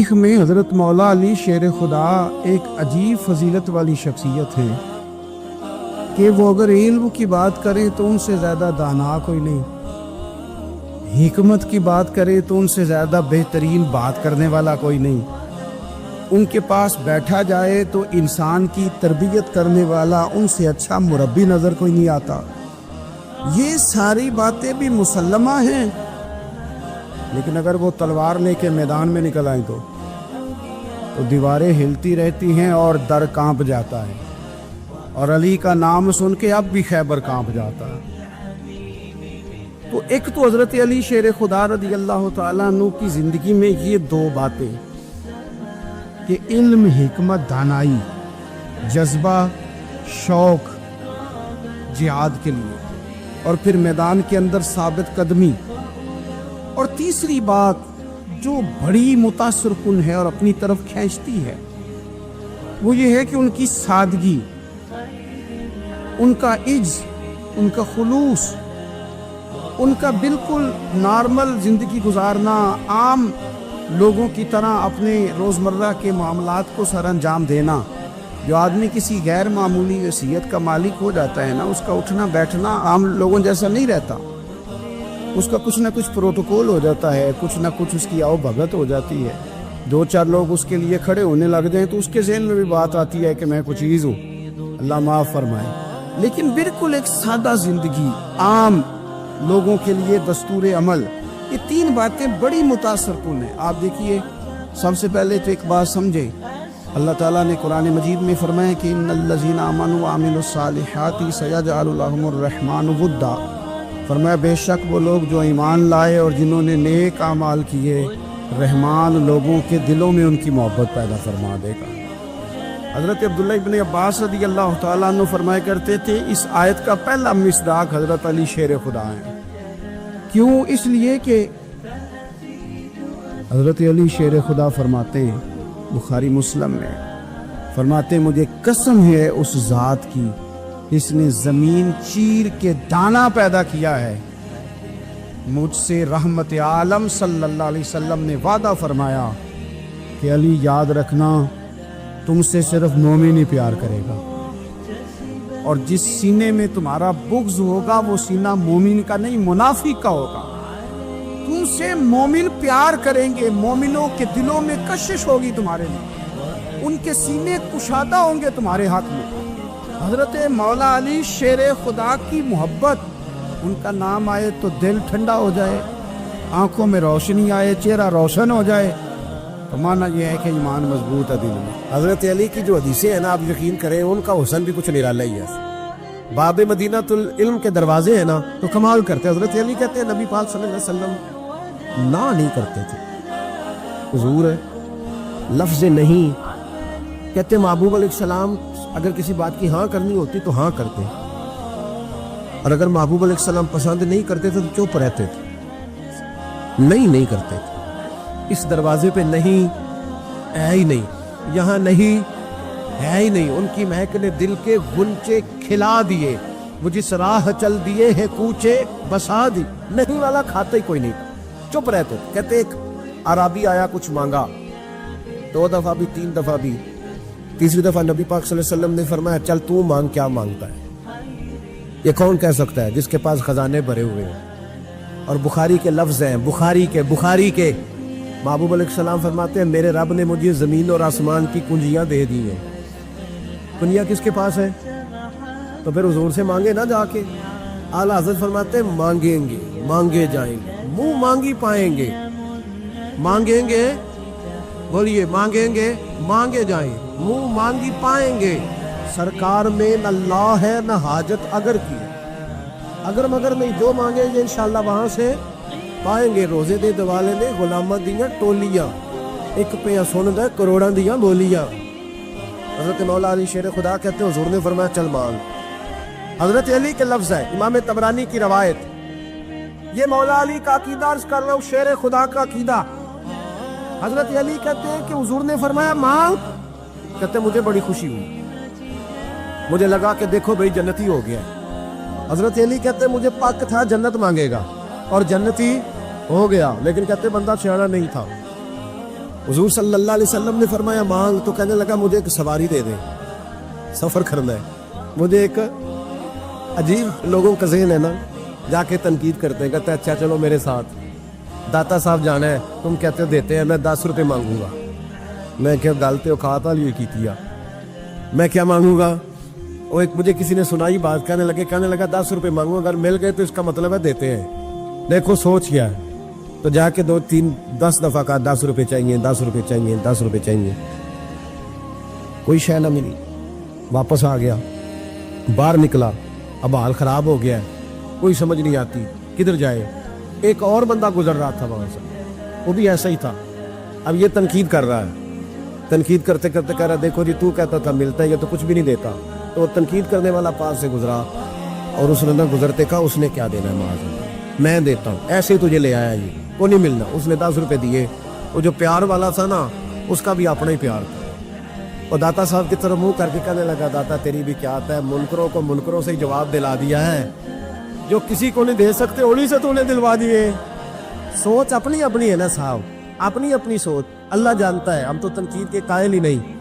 تاریخ میں حضرت مولا علی شیر خدا ایک عجیب فضیلت والی شخصیت ہے کہ وہ اگر علم کی بات کریں تو ان سے زیادہ دانا کوئی نہیں، حکمت کی بات کریں تو ان سے زیادہ بہترین بات کرنے والا کوئی نہیں، ان کے پاس بیٹھا جائے تو انسان کی تربیت کرنے والا ان سے اچھا مربی نظر کوئی نہیں آتا۔ یہ ساری باتیں بھی مسلمہ ہیں، لیکن اگر وہ تلوار لے کے میدان میں نکل آئیں تو دیواریں ہلتی رہتی ہیں اور در کانپ جاتا ہے، اور علی کا نام سن کے اب بھی خیبر کانپ جاتا ہے۔ تو ایک تو حضرت علی شیر خدا رضی اللہ تعالیٰ عنہ کی زندگی میں یہ دو باتیں کہ علم، حکمت، دانائی، جذبہ، شوق جہاد کے لیے، اور پھر میدان کے اندر ثابت قدمی، اور تیسری بات جو بڑی متاثر کن ہے اور اپنی طرف کھینچتی ہے وہ یہ ہے کہ ان کی سادگی، ان کا عجز، ان کا خلوص، ان کا بالکل نارمل زندگی گزارنا، عام لوگوں کی طرح اپنے روزمرہ کے معاملات کو سر انجام دینا۔ جو آدمی کسی غیر معمولی حیثیت کا مالک ہو جاتا ہے نا، اس کا اٹھنا بیٹھنا عام لوگوں جیسا نہیں رہتا، اس کا کچھ نہ کچھ پروٹوکول ہو جاتا ہے، کچھ نہ کچھ اس کی آؤ بھگت ہو جاتی ہے۔ دو چار لوگ اس کے لیے کھڑے ہونے لگ جائیں تو اس کے ذہن میں بھی بات آتی ہے کہ میں کچھ چیز ہوں، اللہ معاف فرمائے۔ لیکن بالکل ایک سادہ زندگی، عام لوگوں کے لیے دستور عمل، یہ تین باتیں بڑی متاثر کن ہیں۔ آپ دیکھیے، سب سے پہلے تو ایک بات سمجھے، اللہ تعالیٰ نے قرآن مجید میں فرمایا کہ ان الذین آمنوا وعملوا الصالحات سیجعل لهم الرحمن ودا، فرمایا بے شک وہ لوگ جو ایمان لائے اور جنہوں نے نیک اعمال کیے، رحمان لوگوں کے دلوں میں ان کی محبت پیدا فرما دے گا۔ حضرت عبداللہ ابن عباس رضی اللہ تعالیٰ عنہ فرمایا کرتے تھے اس آیت کا پہلا مصداق حضرت علی شیر خدا ہے۔ کیوں؟ اس لیے کہ حضرت علی شیر خدا فرماتے ہیں، بخاری مسلم میں فرماتے ہیں، مجھے قسم ہے اس ذات کی اس نے زمین چیر کے دانا پیدا کیا ہے، مجھ سے رحمت عالم صلی اللہ علیہ وسلم نے وعدہ فرمایا کہ علی یاد رکھنا تم سے صرف مومن ہی پیار کرے گا، اور جس سینے میں تمہارا بغض ہوگا وہ سینہ مومن کا نہیں منافق کا ہوگا۔ تم سے مومن پیار کریں گے، مومنوں کے دلوں میں کشش ہوگی تمہارے لیے، ان کے سینے کشادہ ہوں گے تمہارے حق میں۔ حضرت مولا علی شیر خدا کی محبت، ان کا نام آئے تو دل ٹھنڈا ہو جائے، آنکھوں میں روشنی آئے، چہرہ روشن ہو جائے، تو مانا یہ ہے کہ ایمان مضبوط ہے دل میں۔ حضرت علی کی جو حدیثیں ہیں نا، آپ یقین کریں ان کا حسن بھی کچھ نرالا ہی ہے۔ باب مدینہ العلم کے دروازے ہیں نا تو کمال کرتے ہیں۔ حضرت علی کہتے ہیں نبی پاک صلی اللہ علیہ وسلم نہ نہیں کرتے تھے، حضور ہے لفظ نہیں کہتے، محبوب علیہ السلام اگر کسی بات کی ہاں کرنی ہوتی تو ہاں کرتے، اور اگر محبوب علیہ السلام پسند نہیں کرتے تھے تو چپ رہتے تھے، نہیں کرتے تھے۔ اس دروازے پہ نہیں ہے ہی نہیں، یہاں نہیں ہے ہی نہیں۔ ان کی مہک نے دل کے غنچے کھلا دیے، وہ جس راہ چل دیے ہیں کوچے بسا دی، نہیں والا کھاتا ہی کوئی نہیں، چپ رہتے تھے۔ کہتے ایک عرابی آیا، کچھ مانگا، 2 دفعہ بھی 3 دفعہ بھی، تیسری دفعہ نبی پاک صلی اللہ علیہ وسلم نے فرمایا چل تو مانگ، کیا مانگتا ہے؟ یہ کون کہہ سکتا ہے جس کے پاس خزانے بھرے ہوئے ہیں؟ اور بخاری کے لفظ ہیں، بخاری کے محبوب علیہ السلام فرماتے ہیں میرے رب نے مجھے زمین اور آسمان کی کنجیاں دے دی ہیں۔ کنجیاں کس کے پاس ہیں؟ تو پھر حضور سے مانگے نہ جا کے۔ اعلیٰ حضرت فرماتے ہیں مانگیں گے مانگے جائیں گے، منہ مانگی پائیں گے، مانگیں گے، بولیے مانگیں گے مانگے جائیں، منہ مانگی پائیں گے۔ سرکار میں نہ اللہ ہے نہ حاجت اگر کی، اگر مگر نہیں، جو مانگے گے انشاءاللہ وہاں سے پائیں گے۔ روزے دے دوالے نے غلامہ دیاں ٹولیاں، ایک پہ سن دے کروڑاں دیاں بولیاں۔ حضرت مولا علی شیر خدا کہتے ہیں حضور نے فرمایا چل مانگ۔ حضرت علی کے لفظ ہے، امام طبرانی کی روایت، یہ مولا علی کا عقیدہ عرض کر رہا ہوں، شیر خدا کا عقیدہ۔ حضرت علی کہتے ہیں کہ حضور نے فرمایا مانگ، کہتے ہیں مجھے بڑی خوشی ہوئی، مجھے لگا کہ دیکھو بھئی جنتی ہو گیا۔ حضرت علی کہتے ہیں مجھے پاک تھا جنت مانگے گا اور جنتی ہو گیا، لیکن کہتے بندہ سیاڑا نہیں تھا، حضور صلی اللہ علیہ وسلم نے فرمایا مانگ، تو کہنے لگا مجھے ایک سواری دے دے، سفر کرنا ہے مجھے۔ ایک عجیب لوگوں کا ذہن ہے نا، جا کے تنقید کرتے ہیں، کہتے ہیں اچھا چلو میرے ساتھ داتا صاحب جانا ہے، تم کہتے ہو دیتے ہیں، میں 10 روپے مانگوں گا۔ میں کیا گالتے ہو کھاتا لیے کی کیا، میں کیا مانگوں گا؟ وہ ایک مجھے کسی نے سنائی بات، کہنے لگا 10 روپے مانگوں، اگر مل گئے تو اس کا مطلب ہے دیتے ہیں۔ دیکھو سوچ کیا ہے، تو جا کے 2 3 10 دفعہ کہا 10 روپے چاہیے، 10 روپے چاہیے، 10 روپے چاہیے، کوئی شے نہ ملی۔ واپس آ گیا، باہر نکلا، اب حال خراب ہو گیا ہے، کوئی سمجھ نہیں آتی کدھر جائے۔ ایک اور بندہ گزر رہا تھا وہاں سے، وہ بھی ایسا ہی تھا، اب یہ تنقید کر رہا ہے، تنقید کرتے کرتے کہہ رہا دیکھو جی تو کہتا تھا ملتا ہے، یہ تو کچھ بھی نہیں دیتا۔ تو وہ تنقید کرنے والا پاس سے گزرا، اور اس نے نہ گزرتے کہا اس نے کیا دینا ہے معاذ اللہ، میں دیتا ہوں، ایسے ہی تجھے لے آیا یہ، وہ نہیں ملنا۔ اس نے 10 روپے دیے، وہ جو پیار والا تھا نا، اس کا بھی اپنا ہی پیار تھا۔ اور داتا صاحب کی طرف منہ کر کے کہنے لگا داتا تیری بھی کیا آتا ہے، منکروں کو منکروں سے ہی جواب دلا دیا ہے، جو کسی کو نہیں دے سکتے انہی سے تو انہیں دلوا دیے۔ سوچ اپنی اپنی ہے نا صاحب، اپنی اپنی سوچ، اللہ جانتا ہے، ہم تو تنقید کے قائل ہی نہیں۔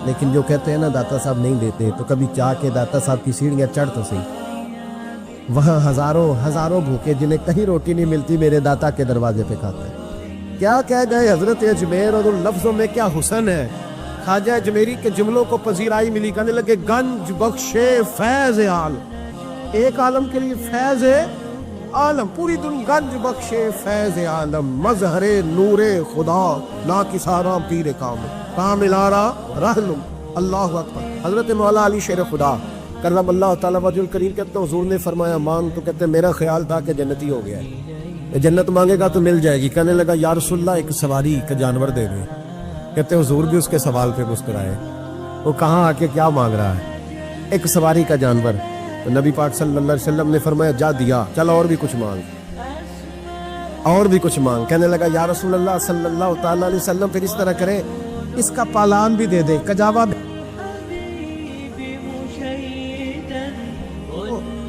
لیکن جو کہتے ہیں نا داتا صاحب نہیں دیتے، تو کبھی چاہ کے داتا صاحب کی سیڑھیاں چڑھ تو صحیح، وہاں ہزاروں بھوکے جنہیں کہیں روٹی نہیں ملتی میرے داتا کے دروازے پہ کھاتے ہیں۔ کیا کہہ گئے حضرت اجمیر، اور ان لفظوں میں کیا حسن ہے۔ خواجہ اجمیری کے جملوں کو پذیرائی ملی، کہنے لگے گنج بخشے فیض عالم، ایک عالم کے لیے فیض عالم، پوری دنیا گنج بخشے فیض عالم، مظہر نور خدا لا کسارا پیر کامل آرا رحلم، اللہ اکبر۔ حضرت مولا علی شیر خدا کرم اللہ تعالیٰ وجہ الکریم کہتے ہیں حضور نے فرمایا مانگ، تو کہتے ہیں میرا خیال تھا کہ جنتی ہو گیا ہے، جنت مانگے گا تو مل جائے گی۔ کہنے لگا یا رسول اللہ ایک سواری کا جانور دے دیں۔ کہتے ہیں حضور بھی اس کے سوال پہ مسکرائے، وہ کہاں آ کے کیا مانگ رہا ہے، ایک سواری کا جانور۔ تو نبی پاک صلی اللہ علیہ وسلم نے فرمایا جا دیا، چل اور بھی کچھ مانگ، اور بھی کچھ مانگ۔ کہنے لگا یا رسول اللہ صلی اللہ تعالیٰ علیہ وسلم پھر اس طرح کرے، اس کا پالان بھی دے دے، کجاوا بھی،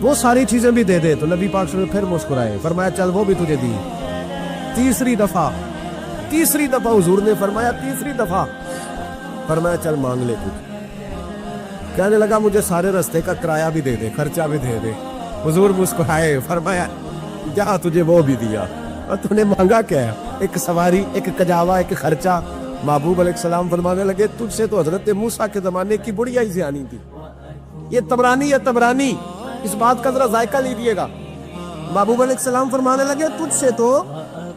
وہ ساری چیزیں بھی دے دے۔ تو نبی پاک صلی اللہ علیہ وسلم پھر مسکرائے، فرمایا چل وہ بھی تجھے دی۔ تیسری دفعہ حضور نے فرمایا، تیسری دفعہ فرمایا چل مانگ لے کچھ۔ کہنے لگا مجھے سارے رستے کا کرایہ بھی دے دے، خرچہ بھی دے دے۔ حضور مسکرائے، فرمایا جہاں تجھے وہ بھی دیا، اور تو نے مانگا کیا ہے، ایک سواری، ایک کجاوا، ایک خرچہ۔ محبوب علیہ السلام فرمانے لگے تجھ سے تو حضرت موسیٰ کے زمانے کی بڑھیا ہی زیانی تھی۔ یہ تبرانی، اس بات کا ذرا ذائقہ لیجیے گا۔ محبوب علیہ السلام فرمانے لگے تجھ سے تو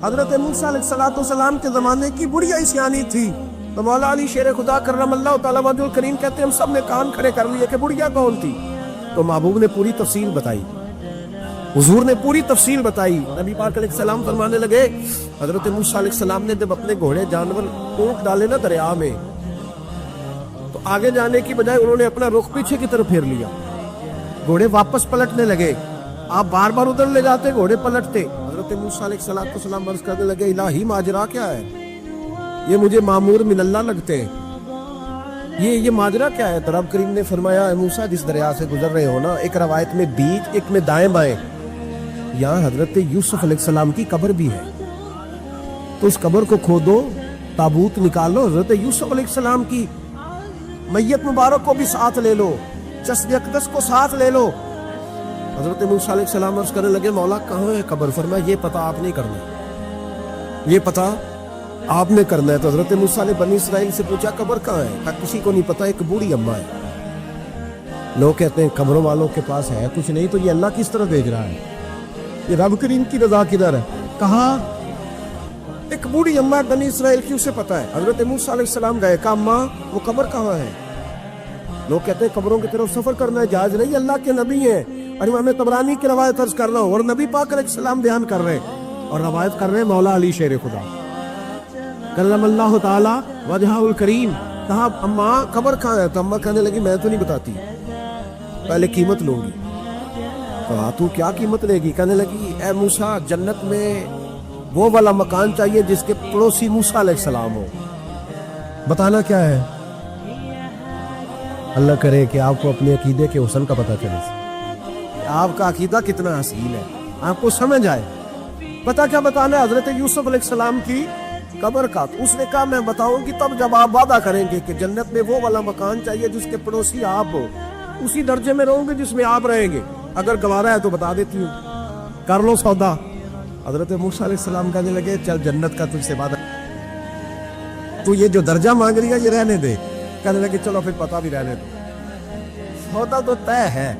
حضرت موسیٰ علیہ السلام کے زمانے کی بڑھیا ہی سیانی تھی۔ تو مولا علی شیر خدا کرم اللہ تعالیٰ وجہ الکریم کہتے ہیں ہم سب نے کان کھڑے کر لیے کہ بڑھیا کون تھی؟ تو محبوب نے پوری تفصیل بتائی، حضور نے پوری تفصیل بتائی۔ نبی پاک علیہ السلام فرمانے لگے حضرت موسیٰ علیہ السلام نے جب اپنے گھوڑے جانور اونٹ ڈالے نا دریا میں، تو آگے جانے کی بجائے انہوں نے اپنا رخ پیچھے کی طرف پھیر لیا، گھوڑے واپس پلٹنے لگے۔ آپ بار بار ادھر لے جاتے گھوڑے پلٹتے۔ حضرت موسیٰ علیہ السلام عرض کرنے لگے الہی ماجرا کیا ہے، یہ مجھے معمور من اللہ لگتے ہیں، یہ ماجرا کیا ہے؟ تو رب کریم نے فرمایا اے موسیٰ جس دریا سے گزر رہے ہو نا، ایک روایت میں بیچ، ایک میں دائیں بائیں، یہاں حضرت یوسف علیہ السلام کی قبر بھی ہے، تو اس قبر کو کھودو، تابوت نکالو، حضرت یوسف علیہ السلام کی میت مبارک کو بھی ساتھ لے لو، جسد اقدس کو ساتھ لے لو۔ حضرت موسیٰ علیہ السلام عرض کرنے لگے مولا کہاں ہے قبر؟ فرمایا یہ پتہ آپ نہیں کرنا، یہ پتہ آپ نے کرنا ہے۔ تو حضرت موسیٰ نے بنی اسرائیل سے پوچھا قبر کہاں ہے؟ کہا کسی کو نہیں پتا، ایک بوڑھی اماں ہے۔ لوگ کہتے ہیں قبروں والوں کے پاس ہے کچھ نہیں، تو یہ اللہ کس طرح بھیج رہا ہے؟ یہ رب کریم کی رضا کدھر ہے؟ کہاں ایک بوڑھی اماں بنی اسرائیل کی، اسے پتا ہے۔ حضرت موسیٰ علیہ السلام گئے، کہا اماں وہ قبر کہاں ہے؟ لوگ کہتے ہیں قبروں کی طرف سفر کرنا ہے جائز نہیں، اللہ کے نبی ہیں، اور امام طبرانی کی روایت عرض کر رہا ہوں، اور نبی پاک علیہ السلام بیان کر رہے ہیں اور روایت کر رہے ہیں مولا علی شیر خدا کرم اللہ تعالی وجہ الکریم۔ کہا اماں قبر کہاں ہے؟ تو اماں کہنے لگی میں تو نہیں بتاتی، پہلے قیمت لوں گی۔ کہا تو کیا قیمت لے گی؟ کہنے لگی اے موسیٰ جنت میں وہ والا مکان چاہیے جس کے پڑوسی موسیٰ علیہ السلام ہو۔ بتانا کیا ہے؟ اللہ کرے کہ آپ کو اپنے عقیدے کے حسن کا پتہ چلے، آپ کا عقیدہ کتنا حسین ہے، آپ کو سمجھ آئے۔ پتہ کیا بتانا ہے؟ حضرت یوسف علیہ السلام کی قبر کا. تو اس نے کہا میں بتاؤں گی تب جب آپ وعدہ کریں گے کہ جنت میں وہ والا مکان چاہیے جس کے پڑوسی آپ ہو, اسی درجے میں رہوں گے جس میں آپ رہیں گے. اگر گوارا ہے تو بتا دیتی ہوں, کر لو سودا. حضرت موسیٰ علیہ السلام کہنے لگے چل جنت کا تجھ سے وعدہ, تو یہ جو درجہ مانگ رہی ہے یہ رہنے دے. کہنے لگے چلو پھر پتہ بھی رہنے دو, سودا تو طے ہے.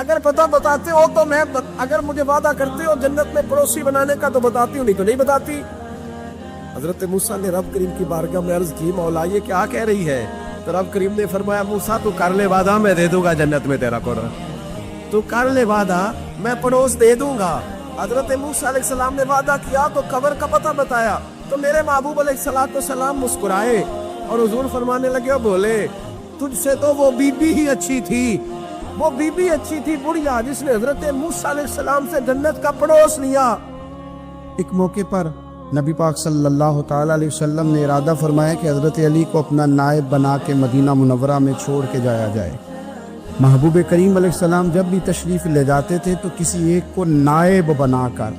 اگر پتہ بتاتے ہو تو میں, اگر مجھے وعدہ کرتے ہو جنت میں پڑوسی بنانے کا تو بتاتی ہوں, نہیں تو نہیں بتاتی. حضرت موسیٰ نے رب کریم کی بارگاہ میں عرض کی مولا یہ کیا کہہ رہی ہے؟ تو رب کریم نے فرمایا موسیٰ تو کر لے وعدہ, میں دے دوں گا جنت میں تیرا قرر. تو کر لے وعدہ, میں پڑوس دے دوں گا. حضرت موسیٰ علیہ السلام نے وعدہ کیا تو قبر کا پتہ بتایا تو میرے محبوب علیہ السلام مسکرائے اور حضور فرمانے لگے, بولے تجھ سے تو وہ بی بی ہی اچھی تھی, وہ بی بی اچھی تھی بڑھیا جس نے حضرت موسیٰ علیہ السلام سے جنت کا پڑوس لیا. ایک موقع پر نبی پاک صلی اللہ تعالیٰ علیہ وسلم نے ارادہ فرمایا کہ حضرت علی کو اپنا نائب بنا کے مدینہ منورہ میں چھوڑ کے جایا جائے. محبوب کریم علیہ السلام جب بھی تشریف لے جاتے تھے تو کسی ایک کو نائب بنا کر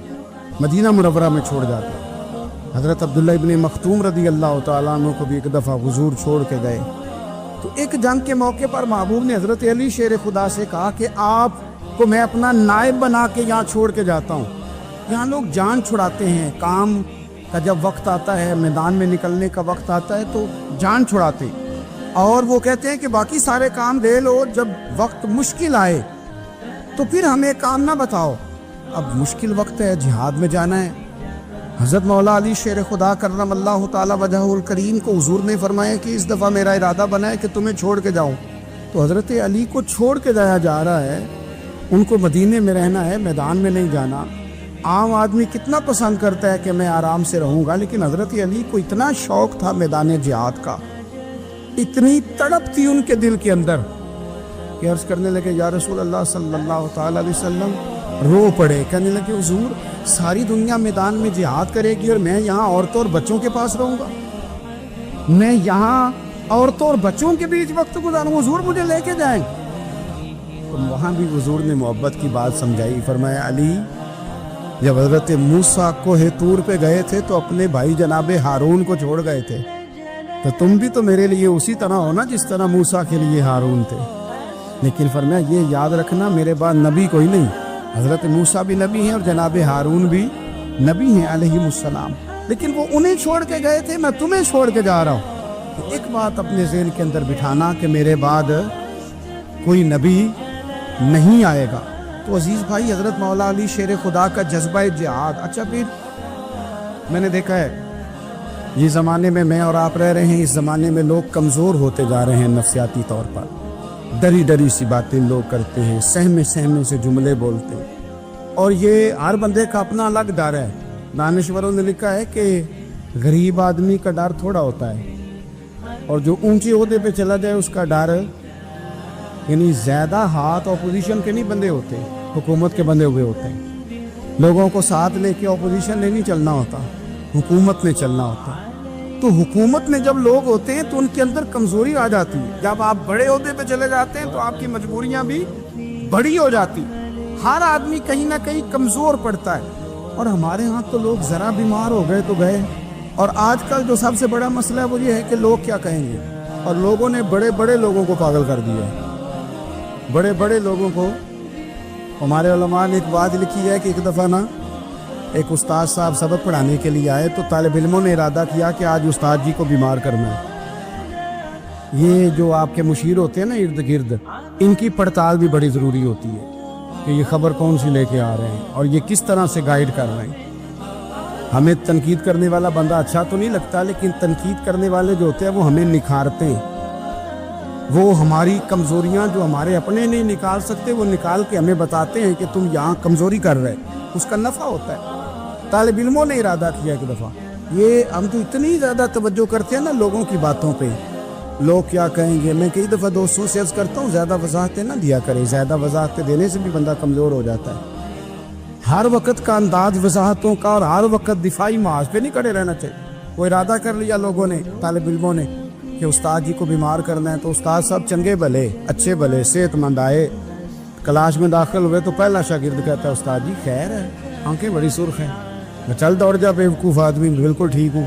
مدینہ منورہ میں چھوڑ جاتے. حضرت عبداللہ ابن مختوم رضی اللہ تعالیٰ عنہ کو بھی ایک دفعہ حضور چھوڑ کے گئے. تو ایک جنگ کے موقع پر محبوب نے حضرت علی شیر خدا سے کہا کہ آپ کو میں اپنا نائب بنا کے یہاں چھوڑ کے جاتا ہوں. یہاں لوگ جان چھڑاتے ہیں, کام کا جب وقت آتا ہے, میدان میں نکلنے کا وقت آتا ہے تو جان چھڑاتے, اور وہ کہتے ہیں کہ باقی سارے کام دے لو, جب وقت مشکل آئے تو پھر ہمیں کام نہ بتاؤ. اب مشکل وقت ہے, جہاد میں جانا ہے. حضرت مولا علی شیر خدا کرم اللہ تعالی وجہہ الکریم کو حضور نے فرمایا کہ اس دفعہ میرا ارادہ بنا ہے کہ تمہیں چھوڑ کے جاؤں. تو حضرت علی کو چھوڑ کے جایا جا رہا ہے, ان کو مدینے میں رہنا ہے, میدان میں نہیں جانا. عام آدمی کتنا پسند کرتا ہے کہ میں آرام سے رہوں گا, لیکن حضرت علی کو اتنا شوق تھا میدان جہاد کا, اتنی تڑپ تھی ان کے دل کے اندر کہ عرض کرنے لگے یا رسول اللہ صلی اللہ تعالی علیہ وسلم, رو پڑے. کہنے لگے حضور ساری دنیا میدان میں جہاد کرے گی اور میں یہاں عورتوں اور بچوں کے پاس رہوں گا, میں یہاں عورتوں اور بچوں کے بیچ وقت گزاروں, حضور مجھے لے کے جائیں. تو وہاں بھی حضور نے محبت کی بات سمجھائی. فرمایا علی جب حضرت موسیٰ کوہ طور پہ گئے تھے تو اپنے بھائی جناب ہارون کو چھوڑ گئے تھے, تو تم بھی تو میرے لیے اسی طرح ہونا جس طرح موسیٰ کے لیے ہارون تھے. لیکن فرمایا یہ یاد رکھنا میرے بعد نبی کوئی نہیں, حضرت موسیٰ بھی نبی ہیں اور جناب ہارون بھی نبی ہیں علیہ السلام, لیکن وہ انہیں چھوڑ کے گئے تھے, میں تمہیں چھوڑ کے جا رہا ہوں. تو ایک بات اپنے ذہن کے اندر بٹھانا کہ میرے بعد کوئی نبی نہیں آئے گا. تو عزیز بھائی حضرت مولا علی شیر خدا کا جذبہ جہاد. اچھا پھر میں نے دیکھا ہے یہ زمانے میں اور آپ رہ رہے ہیں, اس زمانے میں لوگ کمزور ہوتے جا رہے ہیں نفسیاتی طور پر, ڈری ڈری سی باتیں لوگ کرتے ہیں, سہمے سے جملے بولتے ہیں, اور یہ ہر بندے کا اپنا الگ ڈر ہے. دانشوروں نے لکھا ہے کہ غریب آدمی کا ڈر تھوڑا ہوتا ہے, اور جو اونچے عہدے پہ چلا جائے اس کا ڈر, یعنی زیادہ ہاتھ اپوزیشن کے نہیں بندے ہوتے, حکومت کے بندے ہوئے ہوتے ہیں. لوگوں کو ساتھ لے کے اپوزیشن نے نہیں چلنا ہوتا, حکومت نے چلنا ہوتا. تو حکومت میں جب لوگ ہوتے ہیں تو ان کے اندر کمزوری آ جاتی ہے. جب آپ بڑے عہدے پہ چلے جاتے ہیں تو آپ کی مجبوریاں بھی بڑی ہو جاتی. ہر آدمی کہیں نہ کہیں کمزور پڑتا ہے, اور ہمارے ہاں تو لوگ ذرا بیمار ہو گئے تو گئے. اور آج کل جو سب سے بڑا مسئلہ ہے وہ یہ ہے کہ لوگ کیا کہیں گے, اور لوگوں نے بڑے بڑے لوگوں کو پاگل کر دیا ہے, بڑے بڑے لوگوں کو. ہمارے علماء نے ایک بات لکھی ہے کہ ایک دفعہ نا ایک استاد صاحب سبق پڑھانے کے لیے آئے تو طالب علموں نے ارادہ کیا کہ آج استاد جی کو بیمار کرنا ہے. یہ جو آپ کے مشیر ہوتے ہیں نا ارد گرد, ان کی پڑتال بھی بڑی ضروری ہوتی ہے کہ یہ خبر کون سی لے کے آ رہے ہیں اور یہ کس طرح سے گائیڈ کر رہے ہیں. ہمیں تنقید کرنے والا بندہ اچھا تو نہیں لگتا, لیکن تنقید کرنے والے جو ہوتے ہیں وہ ہمیں نکھارتے ہیں. وہ ہماری کمزوریاں جو ہمارے اپنے نہیں نکال سکتے وہ نکال کے ہمیں بتاتے ہیں کہ تم یہاں کمزوری کر رہے, اس کا نفع ہوتا ہے. طالب علموں نے ارادہ کیا ایک دفعہ, یہ ہم تو اتنی زیادہ توجہ کرتے ہیں نا لوگوں کی باتوں پہ, لوگ کیا کہیں گے. میں کئی دفعہ دوستوں سے عرض کرتا ہوں زیادہ وضاحتیں نہ دیا کریں, زیادہ وضاحتیں دینے سے بھی بندہ کمزور ہو جاتا ہے. ہر وقت کا انداز وضاحتوں کا اور ہر وقت دفاعی محاذ پہ نہیں کھڑے رہنا چاہیے. وہ ارادہ کر لیا لوگوں نے, طالب علموں نے, کہ استاد جی کو بیمار کرنا ہے, تو استاد صاحب چنگے بھلے اچھے بھلے صحت مند آئے, کلاس میں داخل ہوئے تو پہلا شاگرد کہتا ہے استاد جی خیر ہے, آنکھیں بڑی سرخ ہیں. میں چل دوڑ جا بیوقوف آدمی, بالکل ٹھیک ہوں.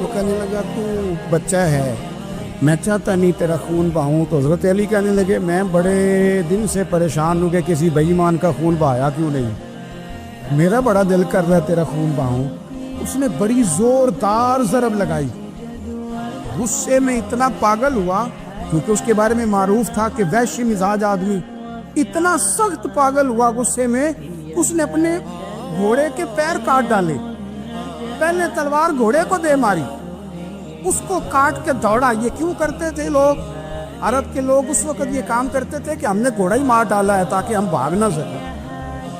تو کہنے لگا تو بچہ ہے، میں چاہتا نہیں تیرا خون بہاؤں. تو حضرت علی کہنے لگے میں بڑے دن سے پریشان ہوں کہ کسی بے ایمان کا خون بہایا کیوں نہیں، میرا بڑا دل کر رہا ہے تیرا خون بہاؤں. اس نے بڑی زوردار ضرب لگائی، غصے میں اتنا پاگل ہوا کیونکہ اس کے بارے میں معروف تھا کہ وحشی مزاج آدمی، اتنا سخت پاگل ہوا غصے میں، اس نے اپنے گھوڑے کے پیر کاٹ ڈالے. پہلے تلوار گھوڑے کو دے ماری، اس کو کاٹ کے دوڑا. یہ کیوں کرتے تھے لوگ؟ عرب کے لوگ اس وقت یہ کام کرتے تھے کہ ہم نے گھوڑا ہی مار ڈالا ہے تاکہ ہم بھاگ نہ سکیں.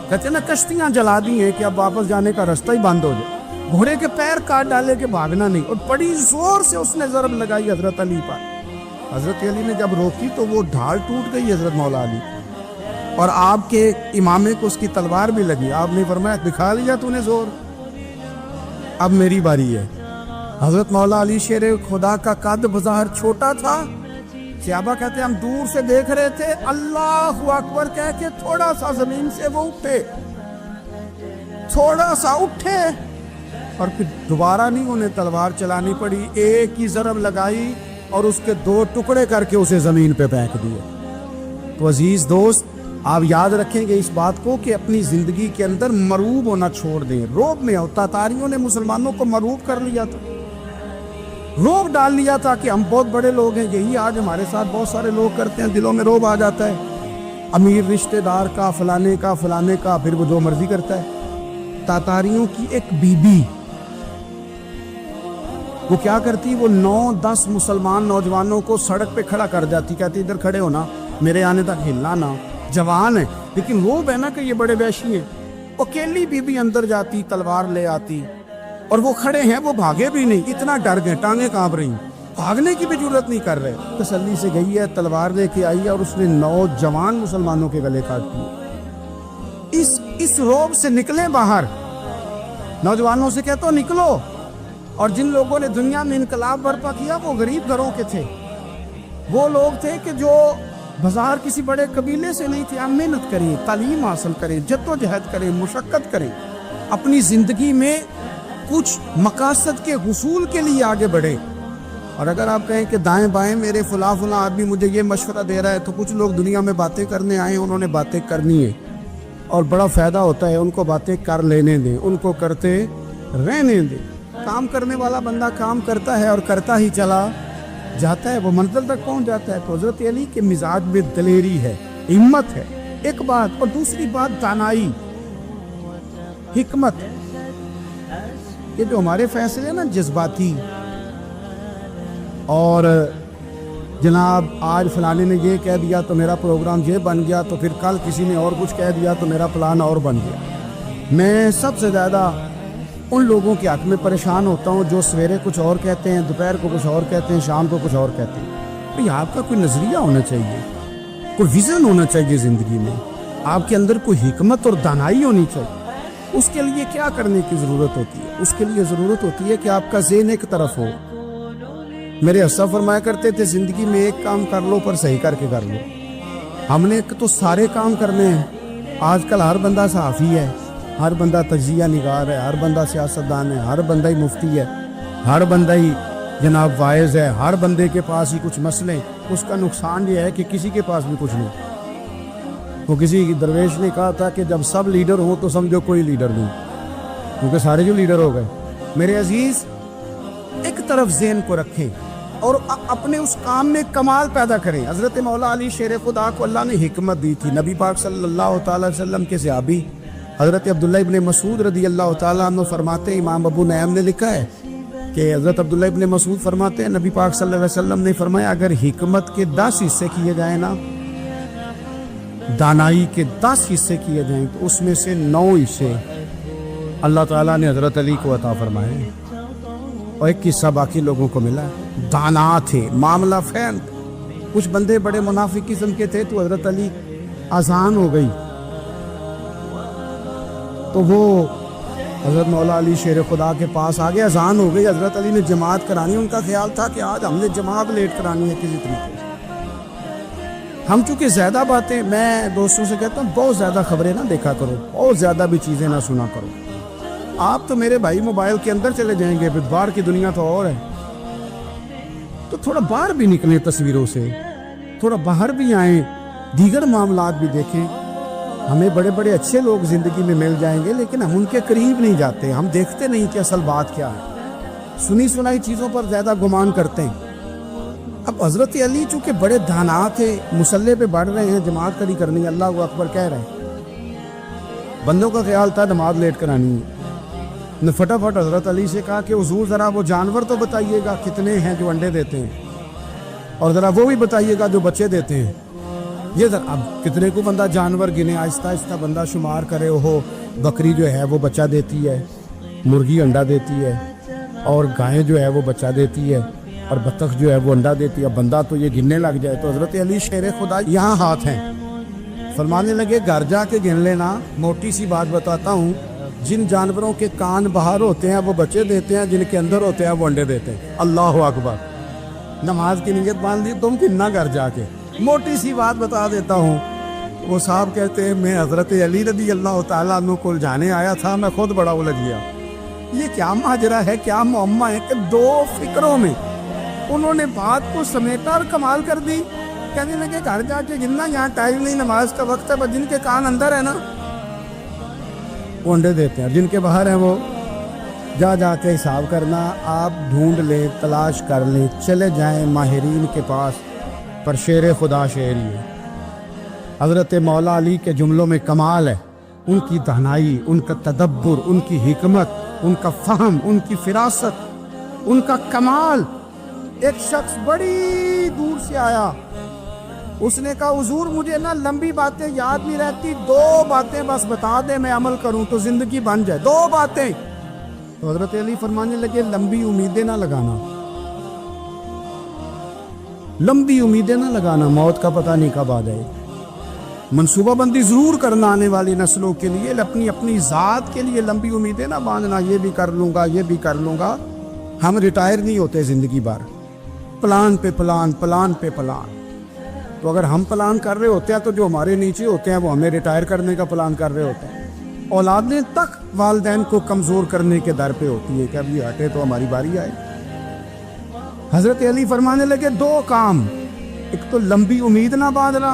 کہتے ہیں نا کشتیاں جلا دی ہیں کہ اب واپس جانے کا راستہ ہی بند ہو جائے. گھوڑے کے پیر کاٹ ڈالے کہ بھاگنا نہیں. اور بڑی زور سے اس نے ضرب لگائی حضرت علی پر. حضرت علی نے جب روکی تو وہ ڈھال ٹوٹ گئی حضرت مولا علی، اور آپ کے امامے کو اس کی تلوار بھی لگی. آپ نے فرمایا دکھا لیا تو نے زور، اب میری باری ہے. حضرت مولا علی شیر خدا کا قد بظاہر چھوٹا تھا. صحابہ کہتے ہیں ہم دور سے دیکھ رہے تھے، اللہ اکبر کہہ کے تھوڑا سا زمین سے وہ اٹھے، تھوڑا سا اٹھے، اور پھر دوبارہ نہیں انہیں تلوار چلانی پڑی. ایک ہی ضرب لگائی اور اس کے 2 ٹکڑے کر کے اسے زمین پہ پھینک دیے. تو عزیز دوست، آپ یاد رکھیں گے اس بات کو کہ اپنی زندگی کے اندر مرعوب ہونا چھوڑ دیں. روب میں ہوتا، تاتاریوں نے مسلمانوں کو مرعوب کر لیا تھا، روب ڈال لیا تھا کہ ہم بہت بڑے لوگ ہیں. یہی آج ہمارے ساتھ بہت سارے لوگ کرتے ہیں، دلوں میں روب آ جاتا ہے، امیر رشتہ دار کا، فلانے کا، پھر وہ جو مرضی کرتا ہے. تاتاریوں کی ایک بی بی وہ کیا کرتی، وہ 9-10 مسلمان نوجوانوں کو سڑک پہ کھڑا کر جاتی، کہتی ادھر کھڑے ہونا، میرے آنے تک ہلنا نہ. جوان ہے لیکن وہ ہے نا کہ یہ بڑے وحشی ہیں. اکیلی بی بی اندر جاتی، تلوار لے آتی، اور وہ کھڑے ہیں، وہ بھاگے بھی نہیں، اتنا ڈر گئے، ٹانگیں کانپ رہی، بھاگنے کی بھی ضرورت نہیں کر رہے. تسلی سے گئی ہے، تلوار لے کے آئی ہے، اور اس نے 9 جوان مسلمانوں کے گلے کاٹ دیے. اس روب سے نکلیں باہر. نوجوانوں سے کہتا ہوں نکلو. اور جن لوگوں نے دنیا میں انقلاب برپا کیا وہ غریب گھروں کے تھے، وہ لوگ تھے کہ جو بازار کسی بڑے قبیلے سے نہیں تھے. آپ محنت کریں، تعلیم حاصل کریں، جدوجہد کریں، مشقت کریں، اپنی زندگی میں کچھ مقاصد کے حصول کے لیے آگے بڑھیں. اور اگر آپ کہیں کہ دائیں بائیں میرے فلاں آدمی مجھے یہ مشورہ دے رہا ہے، تو کچھ لوگ دنیا میں باتیں کرنے آئے ہیں، انہوں نے باتیں کرنی ہے اور بڑا فائدہ ہوتا ہے، ان کو باتیں کر لینے دیں، ان کو کرتے رہنے دیں. کام کرنے والا بندہ کام کرتا ہے اور کرتا ہی چلا جاتا ہے، وہ منزل تک پہنچ جاتا ہے. تو حضرت علی کے مزاج میں دلیری ہے، ہمت ہے، ایک بات. اور دوسری بات دانائی، حکمت. یہ جو ہمارے فیصلے ہیں نا جذباتی، اور جناب آج فلانے نے یہ کہہ دیا تو میرا پروگرام یہ بن گیا، تو پھر کل کسی نے اور کچھ کہہ دیا تو میرا پلان اور بن گیا. میں سب سے زیادہ ان لوگوں کے حق میں پریشان ہوتا ہوں جو سویرے کچھ اور کہتے ہیں، دوپہر کو کچھ اور کہتے ہیں، شام کو کچھ اور کہتے ہیں. بھئی آپ کا کوئی نظریہ ہونا چاہیے، کوئی ویژن ہونا چاہیے زندگی میں، آپ کے اندر کوئی حکمت اور دانائی ہونی چاہیے. اس کے لیے کیا کرنے کی ضرورت ہوتی ہے؟ اس کے لیے ضرورت ہوتی ہے کہ آپ کا ذہن ایک طرف ہو. میرے اسلاف فرمایا کرتے تھے زندگی میں ایک کام کر لو پر صحیح کر کے کر لو. ہم نے تو سارے کام کرنے ہیں. آج کل ہر بندہ صحافی ہے، ہر بندہ تجزیہ نگار ہے، ہر بندہ سیاستدان ہے، ہر بندہ ہی مفتی ہے، ہر بندہ ہی جناب واعظ ہے، ہر بندے کے پاس ہی کچھ مسئلے. اس کا نقصان یہ ہے کہ کسی کے پاس بھی کچھ نہیں. وہ کسی درویش نے کہا تھا کہ جب سب لیڈر ہوں تو سمجھو کوئی لیڈر نہیں، کیونکہ سارے جو لیڈر ہو گئے. میرے عزیز، ایک طرف ذہن کو رکھیں اور اپنے اس کام میں کمال پیدا کریں. حضرت مولا علی شیر خدا کو اللہ نے حکمت دی تھی. نبی پاک صلی اللہ تعالی وسلم کے صحابی حضرت عبداللہ ابن مسعود رضی اللہ تعالیٰ عنہ فرماتے ہیں، امام ابو نعیم نے لکھا ہے کہ حضرت عبداللہ ابن مسعود فرماتے ہیں نبی پاک صلی اللہ علیہ وسلم نے فرمایا اگر حکمت کے 10 حصے کیے جائیں نا، دانائی کے 10 حصے کیے جائیں، تو اس میں سے 9 حصے اللہ تعالیٰ نے حضرت علی کو عطا فرمائے اور ایک حصہ باقی لوگوں کو ملا. دانا تھے، معاملہ فہم. کچھ بندے بڑے منافق قسم کے تھے، تو حضرت علی آسان ہو گئی، تو وہ حضرت مولا علی شیر خدا کے پاس آگے اذان ہو گئی. حضرت علی نے جماعت کرانی، ان کا خیال تھا کہ آج ہم نے جماعت لیٹ کرانی ہے کسی طریقے سے. ہم چونکہ زیادہ باتیں، میں دوستوں سے کہتا ہوں بہت زیادہ خبریں نہ دیکھا کرو، بہت زیادہ بھی چیزیں نہ سنا کرو. آپ تو میرے بھائی موبائل کے اندر چلے جائیں گے، پھر باہر کی دنیا تو اور ہے، تو تھوڑا باہر بھی نکلیں تصویروں سے، تھوڑا باہر بھی آئیں، دیگر معاملات بھی دیکھیں۔ ہمیں بڑے بڑے اچھے لوگ زندگی میں مل جائیں گے، لیکن ہم ان کے قریب نہیں جاتے، ہم دیکھتے نہیں کہ اصل بات کیا ہے، سنی سنائی چیزوں پر زیادہ گمان کرتے ہیں۔ اب حضرت علی چونکہ بڑے دانا تھے، مسلح پہ بڑھ رہے ہیں، جماعت کری کرنی، اللہ اکبر کہہ رہے ہیں، بندوں کا خیال تھا نماز لیٹ کرانی ہے، نے فٹافٹ حضرت علی سے کہا کہ حضور ذرا وہ جانور تو بتائیے گا کتنے ہیں جو انڈے دیتے ہیں، اور ذرا وہ بھی بتائیے گا جو بچے دیتے ہیں۔ یہ ذرا اب کتنے کو بندہ جانور گنے، آہستہ آہستہ بندہ شمار کرے، وہ بکری جو ہے وہ بچہ دیتی ہے، مرغی انڈا دیتی ہے، اور گائیں جو ہے وہ بچہ دیتی ہے، اور بطخ جو ہے وہ انڈا دیتی ہے، بندہ تو یہ گننے لگ جائے۔ تو حضرت علی شیر خدا یہاں ہاتھ ہیں، فرمانے لگے گھر جا کے گن لینا، موٹی سی بات بتاتا ہوں، جن جانوروں کے کان باہر ہوتے ہیں وہ بچے دیتے ہیں، جن کے اندر ہوتے ہیں وہ انڈے دیتے ہیں۔ اللہ اکبر، نماز کی نیت باندھ لی تم کتنا گھر جا کے، موٹی سی بات بتا دیتا ہوں۔ وہ صاحب کہتے ہیں میں حضرت علی رضی اللہ تعالیٰ عنہ کو جانے آیا تھا، میں خود بڑا الجھ گیا، یہ کیا ماجرا ہے، کیا معمہ ہے کہ دو فکروں میں انہوں نے بات کو سمیٹا اور کمال کر دی۔ کہنے لگے گھر جا کے گننا، یہاں ٹائم نہیں، نماز کا وقت ہے، بس جن کے کان اندر ہے نا وہ انڈے دیتے ہیں، جن کے باہر ہیں وہ جا جا کے حساب کرنا۔ آپ ڈھونڈ لیں، تلاش کر لیں، چلے جائیں ماہرین کے پاس، پر شیر خدا شعر ہی ہے۔ حضرت مولا علی کے جملوں میں کمال ہے، ان کی دانائی، ان کا تدبر، ان کی حکمت، ان کا فہم، ان کی فراست، ان کا کمال۔ ایک شخص بڑی دور سے آیا، اس نے کہا حضور مجھے نا لمبی باتیں یاد نہیں رہتی، دو باتیں بس بتا دیں میں عمل کروں تو زندگی بن جائے، دو باتیں۔ تو حضرت علی فرمانے لگے لمبی امیدیں نہ لگانا، لمبی امیدیں نہ لگانا، موت کا پتہ نہیں کب آ جائے۔ منصوبہ بندی ضرور کرنا آنے والی نسلوں کے لیے، اپنی ذات کے لیے لمبی امیدیں نہ باندھنا، یہ بھی کر لوں گا، یہ بھی کر لوں گا۔ ہم ریٹائر نہیں ہوتے زندگی بھر، پلان پہ پلان، پلان پہ پلان۔ تو اگر ہم پلان کر رہے ہوتے ہیں تو جو ہمارے نیچے ہوتے ہیں وہ ہمیں ریٹائر کرنے کا پلان کر رہے ہوتے ہیں۔ اولادیں تک والدین کو کمزور کرنے کے در پہ ہوتی ہے کہ اب یہ ہٹے تو ہماری باری آئے۔ حضرت علی فرمانے لگے دو کام، ایک تو لمبی امید نہ باندھنا،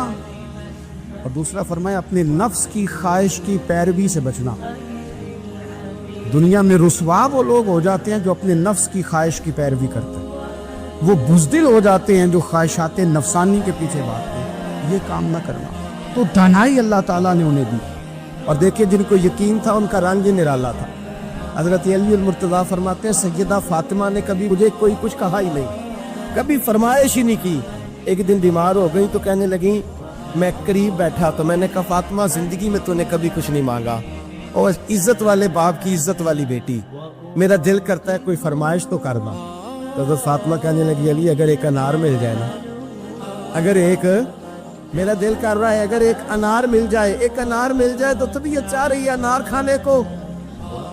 اور دوسرا فرمایا اپنے نفس کی خواہش کی پیروی سے بچنا۔ دنیا میں رسوا وہ لوگ ہو جاتے ہیں جو اپنے نفس کی خواہش کی پیروی کرتے ہیں، وہ بزدل ہو جاتے ہیں جو خواہشات نفسانی کے پیچھے بھاگتے ہیں۔ یہ کام نہ کرنا۔ تو دانائی اللہ تعالیٰ نے انہیں دی، اور دیکھیں جن کو یقین تھا ان کا رنگ ہی نرالا تھا۔ حضرت علی المرتضیٰ فرماتے ہیں سیدہ فاطمہ نے کبھی مجھے کوئی کچھ کہا ہی نہیں، کبھی فرمائش ہی نہیں کی۔ ایک دن بیمار ہو گئی تو کہنے لگیں، میں قریب بیٹھا تو میں نے کہا فاطمہ زندگی میں تو نے کبھی کچھ نہیں مانگا، اور عزت والے باپ کی عزت والی بیٹی، میرا دل کرتا ہے کوئی فرمائش تو کرنا۔ تو حضرت فاطمہ کہنے لگی علی اگر ایک انار مل جائے نا، اگر ایک، میرا دل کر رہا ہے اگر ایک انار مل جائے، ایک انار مل جائے تو طبیعت چاہ رہی ہے انار کھانے کو۔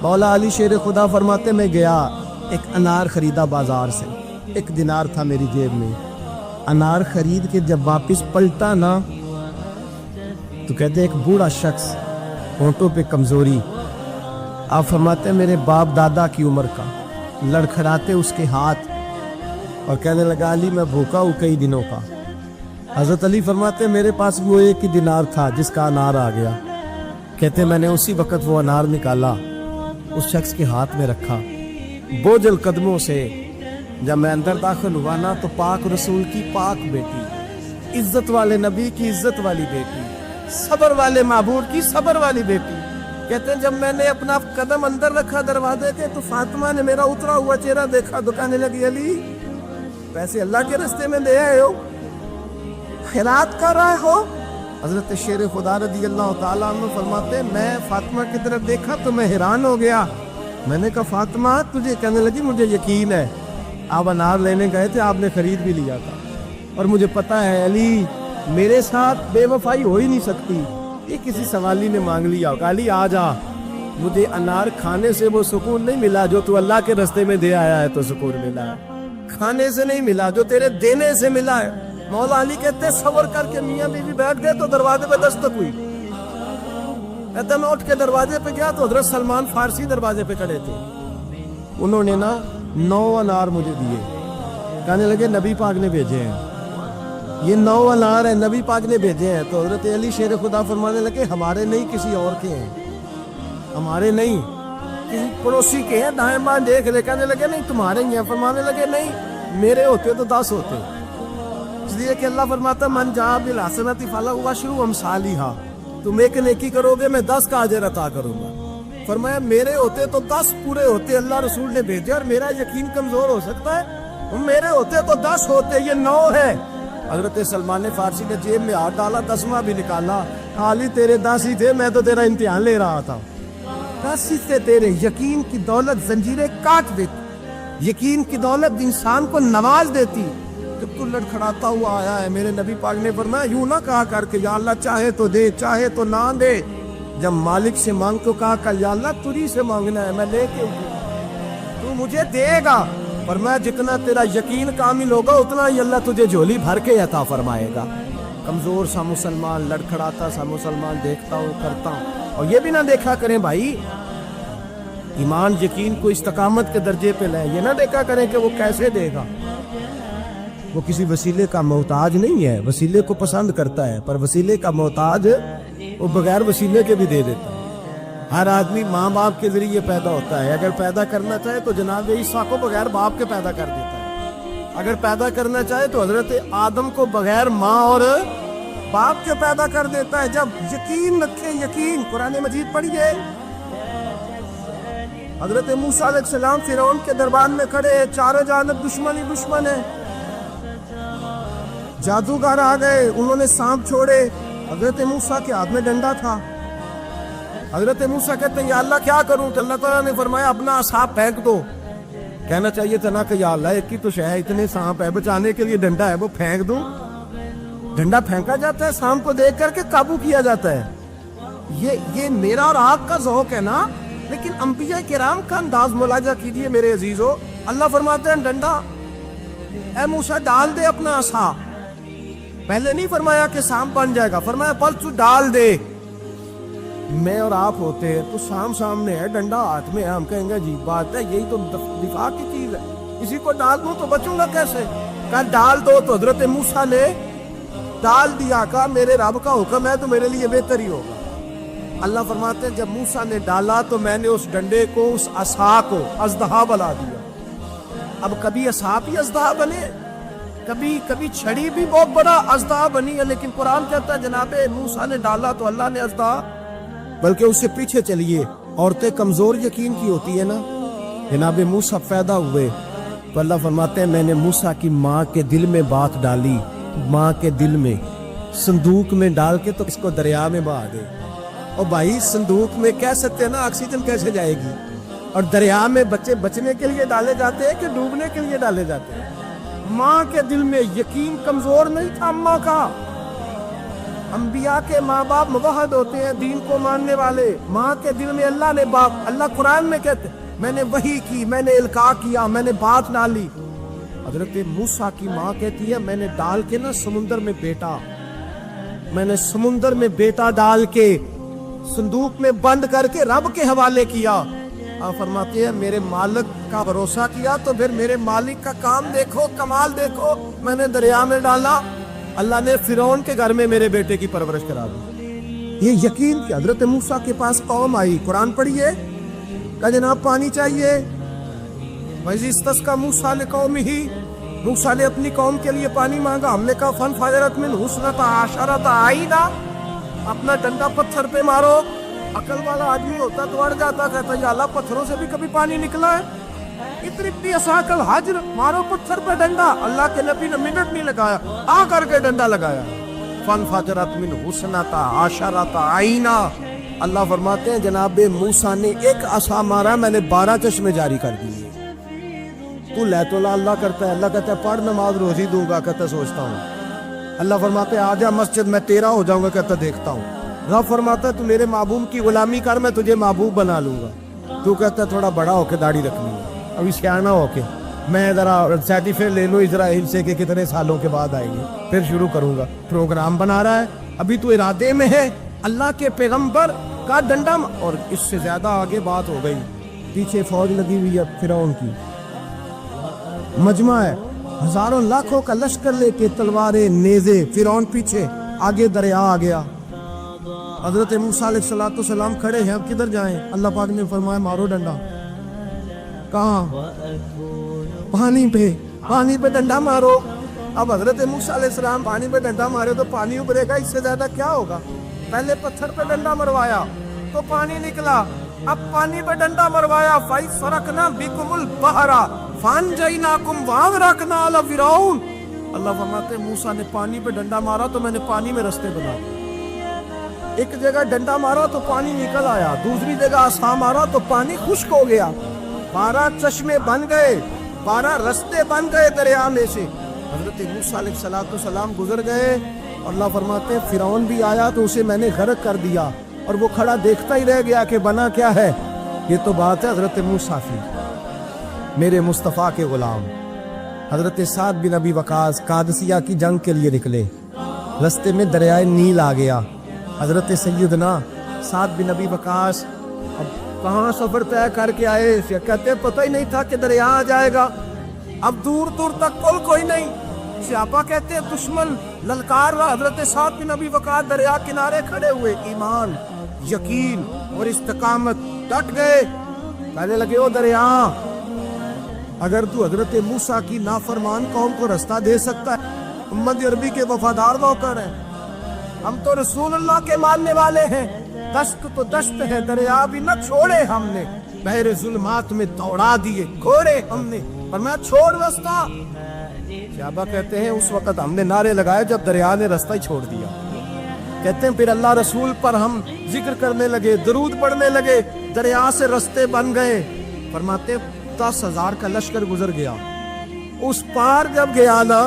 مولا علی شیر خدا فرماتے میں گیا، ایک انار خریدا بازار سے، 1 دینار تھا میری جیب میں، انار خرید کے جب واپس پلٹا نا تو کہتے ایک بوڑھا شخص، ہونٹوں پہ کمزوری، آپ فرماتے ہیں میرے باپ دادا کی عمر کا، لڑکھڑاتے اس کے ہاتھ، اور کہنے لگا علی میں بھوکا ہوں کئی دنوں کا۔ حضرت علی فرماتے ہیں میرے پاس وہ 1 ہی دینار تھا جس کا انار آ گیا۔ کہتے میں نے اسی وقت وہ انار نکالا، اس شخص کے ہاتھ میں رکھا، بوجھل قدموں سے جب میں اندر داخل ہوا نا تو پاک رسول کی پاک بیٹی، عزت والے نبی کی عزت والی بیٹی، صبر والے معبود کی صبر والی بیٹی، کہتے ہیں جب میں نے اپنا قدم اندر رکھا دروازے کے تو فاطمہ نے میرا اترا ہوا چہرہ دیکھا تو کہنے لگی علی پیسے اللہ کے راستے میں دے آئے ہو، خیرات کر رہے ہو۔ حضرت شیر خدا رضی اللہ تعالیٰ عنہ فرماتے ہیں میں فاطمہ کی طرف دیکھا تو میں حیران ہو گیا، میں نے کہا فاطمہ تجھے، کہنے لگی مجھے یقین ہے آپ انار لینے گئے تھے، آپ نے خرید بھی لیا تھا، اور مجھے پتا ہے علی میرے ساتھ بے وفائی ہو ہی نہیں سکتی، یہ کسی سوالی نے مانگ لیا ہوگا، علی آ جا، مجھے انار کھانے سے وہ سکون نہیں ملا جو تو اللہ کے راستے میں دے آیا ہے تو سکون ملا ہے، کھانے سے نہیں ملا جو تیرے دینے سے ملا ہے۔ مولا علی کہتے صبر کر کے میاں بیوی بیٹھ گئے تو دروازے پہ دستک ہوئی، کہتا میں اٹھ کے دروازے پہ گیا تو حضرت سلمان فارسی دروازے پہ کھڑے تھے. انہوں نے نا 9 انار مجھے دیے, کہنے لگے نبی پاک نے بھیجے ہیں, یہ 9 انار ہیں نبی پاک نے بھیجے ہیں. تو حضرت علی شیر خدا فرمانے لگے ہمارے نہیں کسی اور کے ہیں, ہمارے نہیں کسی پڑوسی کے ہیں, دائیں بائیں دیکھ رہے. کہنے لگے نہیں تمہارے ہی ہیں. فرمانے لگے نہیں میرے ہوتے تو 10 ہوتے, اس لیے کہ اللہ فرماتا من جاء بالحسنۃ فلہ عشر امثالھا, تم ایک نیکی کرو گے میں 10 کا اجر عطا کروں گا. فرمایا میرے ہوتے تو 10 پورے ہوتے, اللہ رسول نے بھیجے, اور میرا یقین کمزور ہو سکتا ہے, میرے ہوتے تو 10 ہوتے, یہ 9 ہے. حضرت سلمان فارسی نے جیب میں ہاتھ ڈالا, 10واں بھی نکالا. علی تیرے 10 ہی تھے, میں تو تیرا امتحان لے رہا تھا. 10 ہی تھے تیرے. یقین کی دولت زنجیریں کاٹ دیتی, یقین کی دولت انسان کو نواز دیتی. جب تو لڑکھڑاتا ہوا آیا ہے, میرے نبی پاک نے فرمایا یوں نہ کہا کر کے یا اللہ چاہے تو دے چاہے تو نہ دے. جب مالک سے مانگ تو کہا کہ یا اللہ تجھی سے مانگنا ہے, میں لے کے تو مجھے دے گا. فرمایا جتنا تیرا یقین کامل ہوگا اتنا ہی اللہ تجھے جھولی بھر کے عطا فرمائے گا. کمزور سا مسلمان, لڑکھڑاتا سا مسلمان دیکھتا ہوں کرتا ہوں. اور یہ بھی نہ دیکھا کریں بھائی ایمان یقین کو استقامت کے درجے پہ لیں, یہ نہ دیکھا کریں کہ وہ کیسے دے گا. وہ کسی وسیلے کا محتاج نہیں ہے, وسیلے کو پسند کرتا ہے, پر وسیلے کا محتاج وہ بغیر وسیلے کے بھی دے دیتا ہے. ہر آدمی ماں باپ کے ذریعے پیدا ہوتا ہے, اگر پیدا کرنا چاہے تو جناب عیسیٰ کو بغیر باپ کے پیدا کر دیتا ہے. اگر پیدا کرنا چاہے تو حضرت آدم کو بغیر ماں اور باپ کے پیدا کر دیتا ہے. جب یقین رکھے, یقین, قرآن مجید پڑھیے. حضرت موسیٰ علیہ السلام فرعون کے دربار میں کھڑے, چاروں جانب دشمن ہی دشمن ہے. جادوگر آ گئے, انہوں نے سانپ چھوڑے. حضرت موسیٰ کے ہاتھ میں ڈنڈا تھا. حضرت موسیٰ کہتے ہیں یا اللہ کیا کروں؟ تو اللہ تعالیٰ نے فرمایا اپنا عصا پھینک دو. کہنا چاہیے تھا نا کہ یا اللہ ایک ہی تو شے ہے, اتنے سانپ ہے, بچانے کے لیے ڈنڈا ہے وہ پھینک دوں. ڈنڈا پھینکا جاتا ہے, سانپ کو دیکھ کر کے قابو کیا جاتا ہے. یہ میرا اور آپ کا ذوق ہے نا, لیکن انبیاء کرام کا انداز ملاحظہ کیجئے میرے عزیزو. اللہ فرماتے ہیں ڈنڈا, اے موسیٰ ڈال دے اپنا عصا. پہلے نہیں فرمایا کہ سانپ بن جائے گا, فرمایا بس تو ڈال دے. میں اور آپ ہوتے تو سانپ سامنے ہے, ڈنڈا ہاتھ میں ہے, ہم کہیں گے عجیب بات ہے, یہی تو دفاع کی چیز ہے, اسی کو ڈال دوں تو بچوں گا کیسے؟ کہا ڈال دو. تو حضرت موسیٰ نے ڈال دیا, کہا میرے رب کا حکم ہے تو میرے لیے بہتر ہی ہوگا. اللہ فرماتے ہیں جب موسیٰ نے ڈالا تو میں نے اس ڈنڈے کو, اس عصا کو اژدہا بنا دیا. اب کبھی عصا بھی اژدہا بنے, کبھی چھڑی بھی بہت بڑا اژدہا بنی ہے, لیکن قرآن کہتا ہے جناب موسیٰ نے ڈالا تو اللہ نے اژدہا. بلکہ اس سے پیچھے چلیے, عورتیں کمزور یقین کی ہوتی ہے نا. جناب موسیٰ پیدا ہوئے تو اللہ فرماتے ہیں میں نے موسیٰ کی ماں کے دل میں بات ڈالی, ماں کے دل میں صندوق میں ڈال کے تو اس کو دریا میں بہا دے. اور بھائی صندوق میں کہہ سکتے ہیں نا آکسیجن کیسے جائے گی, اور دریا میں بچے بچنے کے لیے ڈالے جاتے ہیں کہ ڈوبنے کے لیے ڈالے جاتے ہیں. ماں کے دل میں یقین کمزور نہیں تھا اماں کا. انبیاء کے ماں باپ موحد ہوتے ہیں, دین کو ماننے والے. ماں کے دل میں اللہ نے باپ, اللہ قرآن میں کہتے میں نے وحی کی, میں نے القاء کیا, میں نے بات ڈالی. حضرت موسیٰ کی ماں کہتی ہے میں نے ڈال کے نا سمندر میں بیٹا, میں نے سمندر میں بیٹا ڈال کے صندوق میں بند کر کے رب کے حوالے کیا. آپ فرماتے ہیں میرے مالک کا بھروسہ کیا تو پھر میرے مالک کا کام دیکھو, کمال دیکھو. میں نے دریا میں ڈالا, اللہ نے فرعون کے گھر میں میرے بیٹے کی پرورش کرا دی. یہ یقین کہ حضرت موسیٰ کے پاس قوم آئی, قرآن پڑھیے, کہ جناب پانی چاہیے. وَإِذِ اسْتَسْقَىٰ مُوسَىٰ لِقَوْمِهِ, موسیٰ نے اپنی قوم کے لیے پانی مانگا. ہم نے کہا فَانْفَجَرَتْ مِنْهُ اثْنَتَا عَشَرَةَ عَيْنًا, اپنا ڈنڈا پتھر پہ مارو. عقل والا آدمی ہوتا تو اڑ جاتا, کہتا یا اللہ پتھروں سے بھی کبھی پانی نکلا ہے؟ اتنی عصاک الحجر, مارو پتھر پہ ڈنڈا. اللہ کے نبی نے منٹ نہیں لگایا, آ کر کے ڈنڈا لگایا. فَانْفَجَرَتْ مِنْهُ اثْنَتَا عَشَرَةَ عَيْنًا. اللہ فرماتے ہیں جناب موسیٰ نے ایک عصا مارا, میں نے 12 چشمے جاری کر دیے. تو لے تو اللہ کرتا ہے, اللہ کہتا ہے پڑھ نماز روزی دوں گا, کہتا سوچتا ہوں. اللہ فرماتے ہیں آ جا مسجد میں تیرا ہو جاؤں گا, کہتا دیکھتا ہوں. رب فرماتا ہے تو میرے محبوب کی غلامی کر, میں تجھے محبوب بنا لوں گا. تو کہتا ہے تھوڑا بڑا ہو کے داڑھی رکھنی ہے, ابھی سیانا ہو کے, میں ذرا سرٹیفکیٹ لے لو اسرائیل سے کہ کتنے سالوں کے بعد آئیں گے, پھر شروع کروں گا. پروگرام بنا رہا ہے, ابھی تو ارادے میں ہے. اللہ کے پیغمبر کہا ڈنڈا اور اس سے زیادہ آگے بات ہو گئی. پیچھے فوج لگی ہوئی ہے فرعون کی, مجمع ہے, ہزاروں لاکھوں کا لشکر لے کے تلواریں نیزے, فرعون پیچھے, آگے دریا آ گیا. حضرت موسیٰ علیہ السلام کھڑے ہیں, اب کدھر جائیں؟ اللہ پاک نے فرمایا مارو ڈنڈا. کہاں؟ پانی پہ ڈنڈا مارو. اب حضرت موسیٰ علیہ السلام پانی پہ ڈنڈا مارے تو پانی ابھرے گا, اس سے زیادہ کیا ہوگا؟ پہلے پتھر پہ ڈنڈا مروایا تو پانی نکلا, اب پانی پہ ڈنڈا مروایا فَإِذْ بِكُمُ الْبَحْرَ فَأَنْجَيْنَاكُمْ وَأَغْرَقْنَا آلَ فِرْعَوْنَ. اللہ فرماتے ہیں موسیٰ نے پانی پہ ڈنڈا مارا تو میں نے پانی میں رستے بنا دیے. ایک جگہ ڈنڈا مارا تو پانی نکل آیا, دوسری جگہ آسا مارا تو پانی خشک ہو گیا. 12 چشمے بن گئے, 12 رستے بن گئے دریا میں سے. حضرت موسیٰ علیہ السلام گزر گئے. اللہ فرماتے ہیں فرعون بھی آیا تو اسے میں نے غرق کر دیا, اور وہ کھڑا دیکھتا ہی رہ گیا کہ بنا کیا ہے. یہ تو بات ہے حضرت موسیٰ کی, میرے مصطفیٰ کے غلام. حضرت سعد بن ابی وقاص قادسیہ کی جنگ کے لیے نکلے, رستے میں دریائے نیل آ گیا. حضرت سیدنا سعد بن ابی وقاص اب کہاں سفر طے کر کے آئے, کہتے ہیں پتہ ہی نہیں تھا کہ دریا آ جائے گا. اب دور دور تک پل کوئی نہیں. صحابہ کہتے ہیں دشمن للکار رہا, حضرت سعد بن ابی وقاص دریا کنارے کھڑے ہوئے, ایمان, یقین اور استقامت, ڈٹ گئے. کہنے لگے او دریا, اگر تو حضرت موسیٰ کی نافرمان قوم کو رستہ دے سکتا ہے, امت عربی کے وفادار نوکر ہیں, ہم تو رسول اللہ کے ماننے والے ہیں, دشت تو دشت ہے, دریا بھی نہ چھوڑے ہم نے, بحر ظلمات میں دوڑا دیے گھوڑے ہم نے, پر میں چھوڑ رستہ. صحابہ کہتے ہیں اس وقت ہم نے نعرے لگائے جب دریا نے رستہ ہی چھوڑ دیا. کہتے ہیں پھر اللہ رسول پر ہم ذکر کرنے لگے, درود پڑھنے لگے, دریا سے رستے بن گئے. فرماتے 10,000 کا لشکر گزر گیا. اس پار جب گیا نا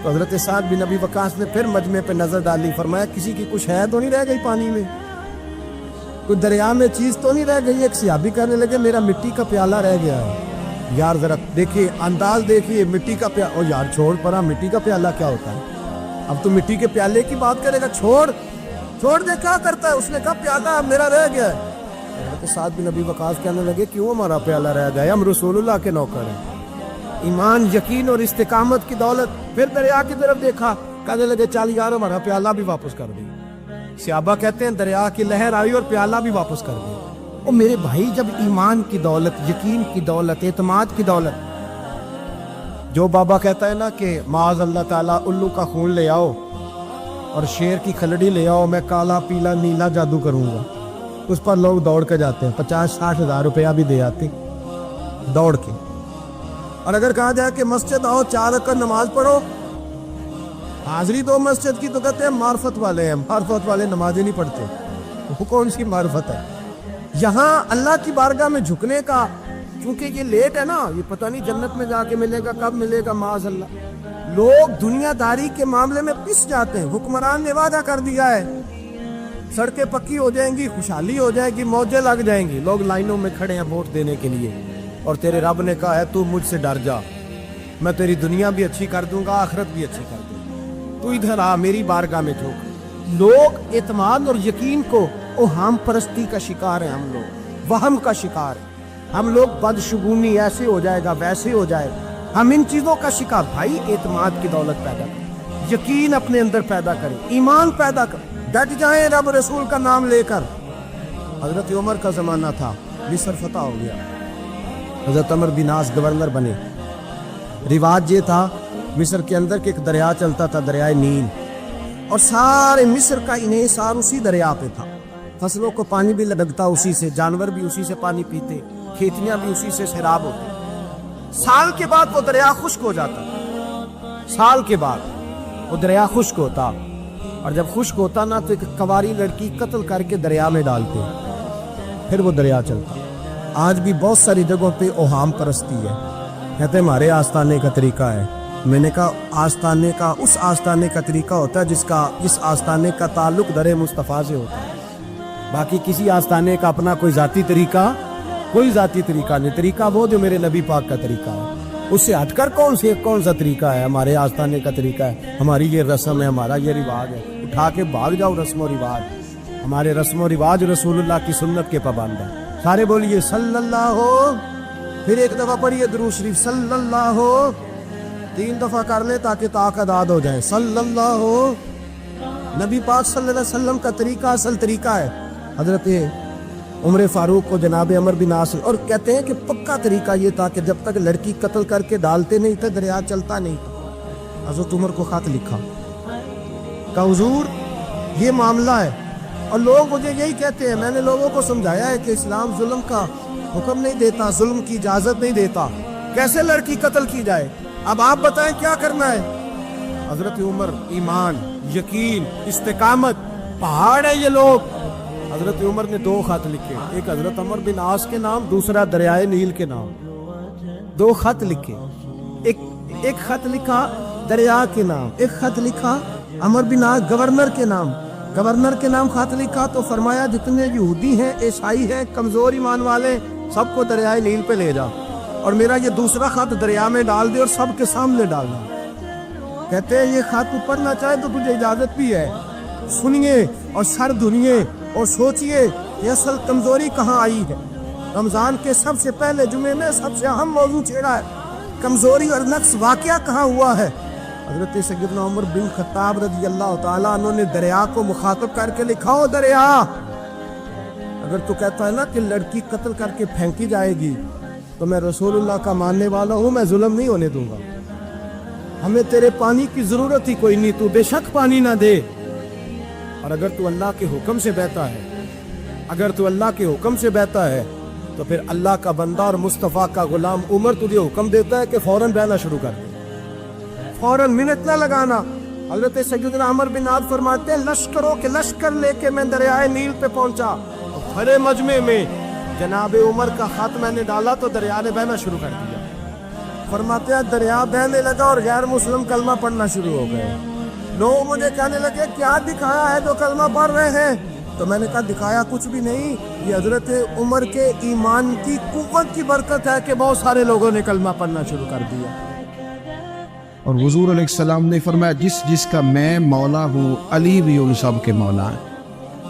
تو حضرت سعد بن ابی وقاص نے پھر مجمع پہ نظر ڈالی. فرمایا کسی کی کچھ ہے تو نہیں رہ گئی پانی میں, کوئی دریا میں چیز تو نہیں رہ گئی. ایک صحابی کہنے لگے میرا مٹی کا پیالہ رہ گیا ہے. یار ذرا دیکھیے انداز دیکھیے, مٹی کا پیالہ, او یار چھوڑ پرا, مٹی کا پیالہ کیا ہوتا ہے؟ اب تو مٹی کے پیالے کی بات کرے گا, چھوڑ دے کیا کرتا ہے. اس نے کہا پیالہ میرا رہ گیا ہے. حضرت سعد بن ابی وقاص کہنے لگے کیوں ہمارا پیالہ رہ جائے, ہم رسول اللہ کے نوکر ہیں. ایمان, یقین اور استقامت کی دولت. پھر دریا کی طرف دیکھا, کہنے لگے چل یار ہمارا پیالہ بھی واپس کر دیں. صحابہ کہتے ہیں دریا کی لہر آئی اور پیالہ بھی واپس کر دیں. اور میرے بھائی جب ایمان کی دولت, یقین کی دولت, اعتماد کی دولت, جو بابا کہتا ہے نا کہ معاذ اللہ تعالیٰ الو کا خون لے آؤ اور شیر کی کھلڑی لے آؤ, میں کالا پیلا نیلا جادو کروں گا, اس پر لوگ دوڑ کے جاتے ہیں, 50-60 ہزار روپیہ بھی دے آتے دوڑ کے. اور اگر کہا جائے کہ مسجد آؤ 4 رکعت نماز پڑھو, حاضری دو مسجد کی, تو کہتے ہیں معرفت والے ہیں, معرفت والے نمازیں نہیں پڑھتے. وہ کون سی معرفت ہے؟ یہاں اللہ کی بارگاہ میں جھکنے کا, کیونکہ یہ لیٹ ہے نا, یہ پتہ نہیں جنت میں جا کے ملے گا, کب ملے گا, معاذ اللہ. لوگ دنیا داری کے معاملے میں پس جاتے ہیں. حکمران نے وعدہ کر دیا ہے سڑکیں پکی ہو جائیں گی, خوشحالی ہو جائے گی, موجیں لگ جائیں گی, لوگ لائنوں میں کھڑے ہیں ووٹ دینے کے لیے, اور تیرے رب نے کہا ہے تو مجھ سے ڈر جا, میں تیری دنیا بھی اچھی کر دوں گا, آخرت بھی اچھی کر دوں گا, تو ادھر آ میری بارگاہ میں جھوک. لوگ اعتماد اور یقین کو اوہام پرستی کا شکار ہیں, ہم لوگ وہم کا شکار ہیں, ہم لوگ بدشگونی, ایسے ہو جائے گا ویسے ہو جائے گا, ہم ان چیزوں کا شکار. بھائی اعتماد کی دولت پیدا کریں, یقین اپنے اندر پیدا کریں, ایمان پیدا کریں, ڈٹ جائیں رب رسول کا نام لے کر. حضرت عمر کا زمانہ تھا, مصر فتح ہو گیا, حضرت عمر بن عاص گورنر بنے. رواج یہ تھا مصر کے اندر کہ ایک دریا چلتا تھا, دریائے نیل, اور سارے مصر کا انحصار اسی دریا پہ تھا. فصلوں کو پانی بھی لگتا اسی سے, جانور بھی اسی سے پانی پیتے, کھیتیاں بھی اسی سے سیراب ہوتی. سال کے بعد وہ دریا خشک ہو جاتا, سال کے بعد وہ دریا خشک ہوتا, اور جب خشک ہوتا نا تو ایک کنواری لڑکی قتل کر کے دریا میں ڈالتے, پھر وہ دریا چلتا. آج بھی بہت ساری جگہوں پہ اوہام پرستی ہے, کہتے ہیں ہمارے آستانے کا طریقہ ہے. میں نے کہا آستانے کا, اس آستانے کا طریقہ ہوتا ہے جس آستانے کا تعلق در مصطفیٰ سے ہوتا ہے. باقی کسی آستانے کا اپنا کوئی ذاتی طریقہ نہیں. طریقہ وہ جو میرے نبی پاک کا طریقہ ہے, اس سے ہٹ کر کون سا طریقہ ہے. ہمارے آستانے کا طریقہ ہے, ہماری یہ رسم ہے, ہمارا یہ رواج ہے, اٹھا کے بھاگ جاؤ رسم و رواج. ہمارے رسم و رواج رسول اللہ کی سنت کے پابند ہیں. سارے بولیے صلی اللہ ہو. پھر ایک دفعہ پڑھیے درود شریف صلی اللہ ہو. 3 دفعہ کر لیں تاکہ تعداد ہو جائے. صلی اللہ ہو. نبی پاک صلی اللہ علیہ وسلم کا طریقہ اصل طریقہ ہے. حضرت عمر فاروق کو جناب عمر بن عاص اور کہتے ہیں کہ پکا طریقہ یہ تھا کہ جب تک لڑکی قتل کر کے ڈالتے نہیں تھے دریا چلتا نہیں تھا. حضرت عمر کو خط لکھا کہ حضور یہ معاملہ ہے. اور لوگ مجھے یہی کہتے ہیں. میں نے لوگوں کو سمجھایا ہے کہ اسلام ظلم کا حکم نہیں دیتا, ظلم کی اجازت نہیں دیتا. کیسے لڑکی قتل کی جائے؟ اب آپ بتائیں کیا کرنا ہے؟ حضرت عمر ایمان, یقین, استقامت, پہاڑ ہے یہ لوگ. حضرت عمر نے 2 خط لکھے, ایک حضرت عمر بن عاص کے نام, دوسرا دریائے نیل کے نام. 2 خط لکھے. ایک خط لکھا دریا کے نام, ایک خط لکھا عمر بن عاص گورنر کے نام. گورنر کے نام خط لکھا تو فرمایا جتنے یہودی ہیں, عیسائی ہیں, کمزور ایمان والے, سب کو دریائے نیل پہ لے جا, اور میرا یہ دوسرا خط دریا میں ڈال دے اور سب کے سامنے ڈالنا. کہتے ہیں یہ خط تو پڑھنا چاہے تو تجھے اجازت بھی ہے. سنیے اور سر دھنیے اور سوچئے کہ اصل کمزوری کہاں آئی ہے. رمضان کے سب سے پہلے جمعے میں سب سے اہم موضوع چھیڑا ہے. کمزوری اور نقص واقعہ کہاں ہوا ہے؟ حضرت سیدنا عمر بن خطاب رضی اللہ تعالیٰ عنہ نے دریا کو مخاطب کر کے لکھا, ہو دریا, اگر تو کہتا ہے نا کہ لڑکی قتل کر کے پھینکی جائے گی تو میں رسول اللہ کا ماننے والا ہوں, میں ظلم نہیں ہونے دوں گا. ہمیں تیرے پانی کی ضرورت ہی کوئی نہیں, تو بے شک پانی نہ دے. اور اگر تو اللہ کے حکم سے بہتا ہے, اگر تو اللہ کے حکم سے بہتا ہے تو پھر اللہ کا بندہ اور مصطفیٰ کا غلام عمر تجھے حکم دیتا ہے کہ فوراً بہنا شروع کر دے, فوراً منٹ نہ لگانا. حضرت سیدنا عمر بن عاص فرماتے ہیں لشکروں کے لشکر لے کے میں دریائے نیل پہ پہنچا, بھرے مجمع میں جناب عمر کا خط میں نے ڈالا تو دریا نے بہنا شروع کر دیا. فرماتے ہیں دریا بہنے لگا اور غیر مسلم کلمہ پڑھنا شروع ہو گئے. لوگ مجھے کہنے لگے کیا دکھایا ہے جو کلمہ پڑھ رہے ہیں؟ تو میں نے کہا دکھایا کچھ بھی نہیں, یہ حضرت عمر کے ایمان کی قوت کی برکت ہے کہ بہت سارے لوگوں نے کلمہ پڑھنا شروع کر دیا. اور حضور علیہ السلام نے فرمایا جس جس کا میں مولا ہوں علی بھی ان سب کے مولا ہے.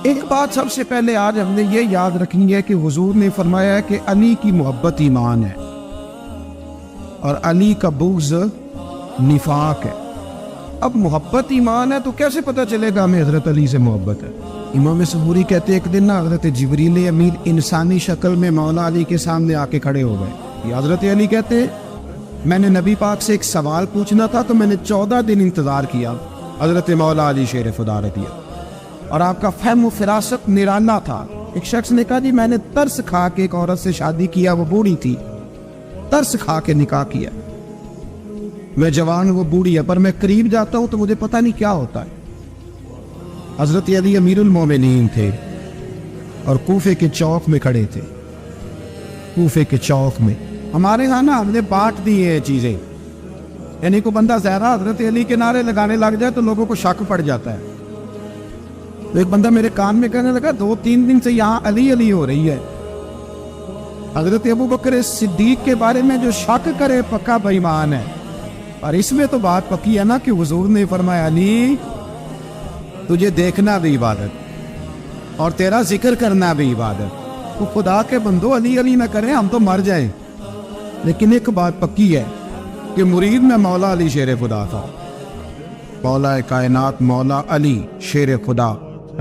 ایک بات سب سے پہلے آج ہم نے یہ یاد رکھنی ہے کہ حضور نے فرمایا ہے کہ علی کی محبت ایمان ہے اور علی کا بغض نفاق ہے. اب محبت ایمان ہے تو کیسے پتہ چلے گا ہمیں حضرت علی سے محبت ہے؟ امام صبوری کہتے ایک دن نا حضرت جبریل امین انسانی شکل میں مولا علی کے سامنے آ کے کھڑے ہو گئے. یہ حضرت علی کہتے میں نے نبی پاک سے ایک سوال پوچھنا تھا تو میں نے 14 دن انتظار کیا. حضرت مولا علی شیر خدا رضی اللہ, اور آپ کا فہم و فراست نرالا تھا. ایک شخص نے کہا جی میں نے ترس کھا کے ایک عورت سے شادی کیا, وہ بوڑھی تھی, ترس کھا کے نکاح کیا. میں جوان, وہ بوڑھی ہے, پر میں قریب جاتا ہوں تو مجھے پتہ نہیں کیا ہوتا ہے. حضرت علی امیر المومنین تھے اور کوفے کے چوک میں کھڑے تھے. کوفے کے چوک میں ہمارے ہاں نا ہم نے بانٹ دی یہ چیزیں, یعنی کو بندہ زہرا حضرت علی کے نعرے لگانے لگ جائے تو لوگوں کو شک پڑ جاتا ہے. تو ایک بندہ میرے کان میں کہنے لگا 2-3 دن سے یہاں علی علی ہو رہی ہے. حضرت ابو بکر صدیق کے بارے میں جو شک کرے پکا بے ایمان ہے, اور اس میں تو بات پکی ہے نا کہ حضور نے فرمایا علی تجھے دیکھنا بھی عبادت اور تیرا ذکر کرنا بھی عبادت. تو خدا کے بندو علی علی نہ کریں, ہم تو مر جائیں. لیکن ایک بات پکی ہے کہ مرید میں مولا علی شیر خدا تھا. مولا کائنات مولا علی شیر خدا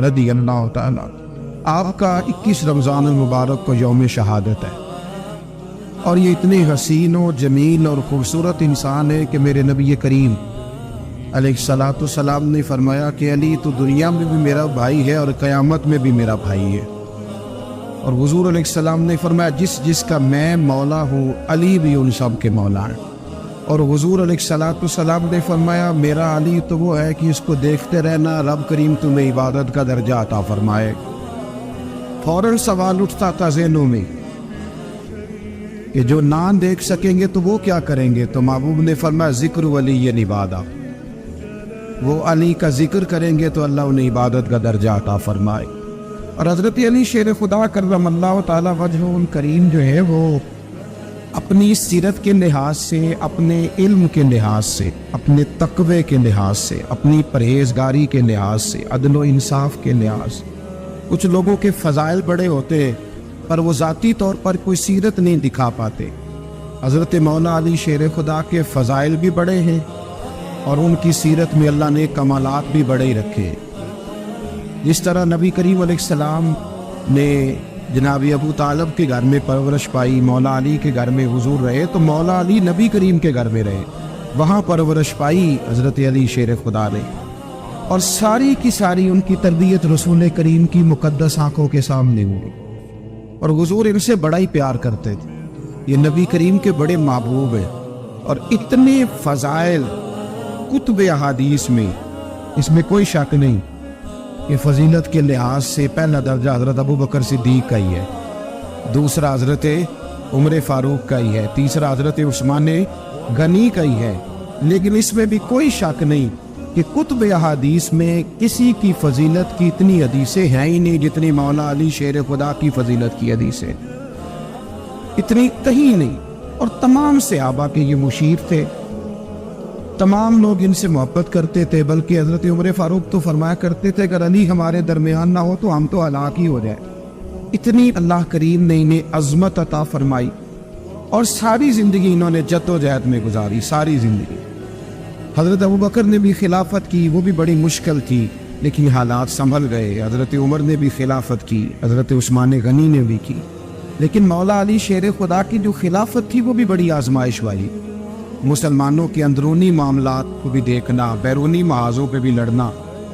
رضی اللہ تعالیٰ. آپ کا 21 رمضان المبارک کو یوم شہادت ہے, اور یہ اتنے حسین و جمیل اور خوبصورت انسان ہے کہ میرے نبی کریم علیہ الصلوۃ والسلام نے فرمایا کہ علی تو دنیا میں بھی میرا بھائی ہے اور قیامت میں بھی میرا بھائی ہے. اور حضور علیہ السلام نے فرمایا جس جس کا میں مولا ہوں علی بھی ان سب کے مولا ہیں. اور حضور علیہ الصلوۃ والسلام نے فرمایا میرا علی تو وہ ہے کہ اس کو دیکھتے رہنا رب کریم تمہیں عبادت کا درجہ عطا فرمائے. فوراً سوال اٹھتا تھا ذہنوں میں کہ جو نہ دیکھ سکیں گے تو وہ کیا کریں گے؟ تو محبوب نے فرمایا ذکر ولی عبادہ, وہ علی کا ذکر کریں گے تو اللہ انہیں عبادت کا درجہ عطا فرمائے. اور حضرت علی شیر خدا کرم اللہ تعالی وجہ کریم جو ہے وہ اپنی سیرت کے لحاظ سے, اپنے علم کے لحاظ سے, اپنے تقوی کے لحاظ سے, اپنی پرہیزگاری کے لحاظ سے, عدل و انصاف کے لحاظ سے کچھ لوگوں کے فضائل بڑے ہوتے ہیں پر وہ ذاتی طور پر کوئی سیرت نہیں دکھا پاتے. حضرت مولا علی شیر خدا کے فضائل بھی بڑے ہیں اور ان کی سیرت میں اللہ نے کمالات بھی بڑے ہی رکھے. جس طرح نبی کریم علیہ السلام نے جناب ابو طالب کے گھر میں پرورش پائی، مولا علی کے گھر میں حضور رہے، تو مولا علی نبی کریم کے گھر میں رہے، وہاں پرورش پائی حضرت علی شیر خدا نے، اور ساری کی ساری ان کی تربیت رسول کریم کی مقدس آنکھوں کے سامنے ہوئی، اور حضور ان سے بڑا ہی پیار کرتے تھے. یہ نبی کریم کے بڑے محبوب ہیں، اور اتنے فضائل کتب احادیث میں، اس میں کوئی شک نہیں کہ فضیلت کے لحاظ سے پہلا درجہ حضرت ابو بکر صدیق کا ہی ہے، دوسرا حضرت عمر فاروق کا ہی ہے، تیسرا حضرت عثمان غنی کا ہی ہے. لیکن اس میں بھی کوئی شک نہیں کہ کتب احادیث میں کسی کی فضیلت کی اتنی حدیثیں ہیں ہی نہیں جتنی مولا علی شیر خدا کی فضیلت کی حدیثیں، اتنی کہیں نہیں. اور تمام صحابہ کے یہ مشیر تھے، تمام لوگ ان سے محبت کرتے تھے، بلکہ حضرت عمر فاروق تو فرمایا کرتے تھے اگر علی ہمارے درمیان نہ ہو تو ہم تو ہلاک ہی ہو جائے. اتنی اللہ کریم نے انہیں عظمت عطا فرمائی، اور ساری زندگی انہوں نے جد و جہد میں گزاری، ساری زندگی. حضرت ابو بکر نے بھی خلافت کی، وہ بھی بڑی مشکل تھی لیکن حالات سنبھل گئے. حضرت عمر نے بھی خلافت کی، حضرت عثمان غنی نے بھی کی. لیکن مولا علی شیر خدا کی جو خلافت تھی وہ بھی بڑی آزمائش والی، مسلمانوں کے اندرونی معاملات کو بھی دیکھنا، بیرونی محاذوں پہ بھی لڑنا،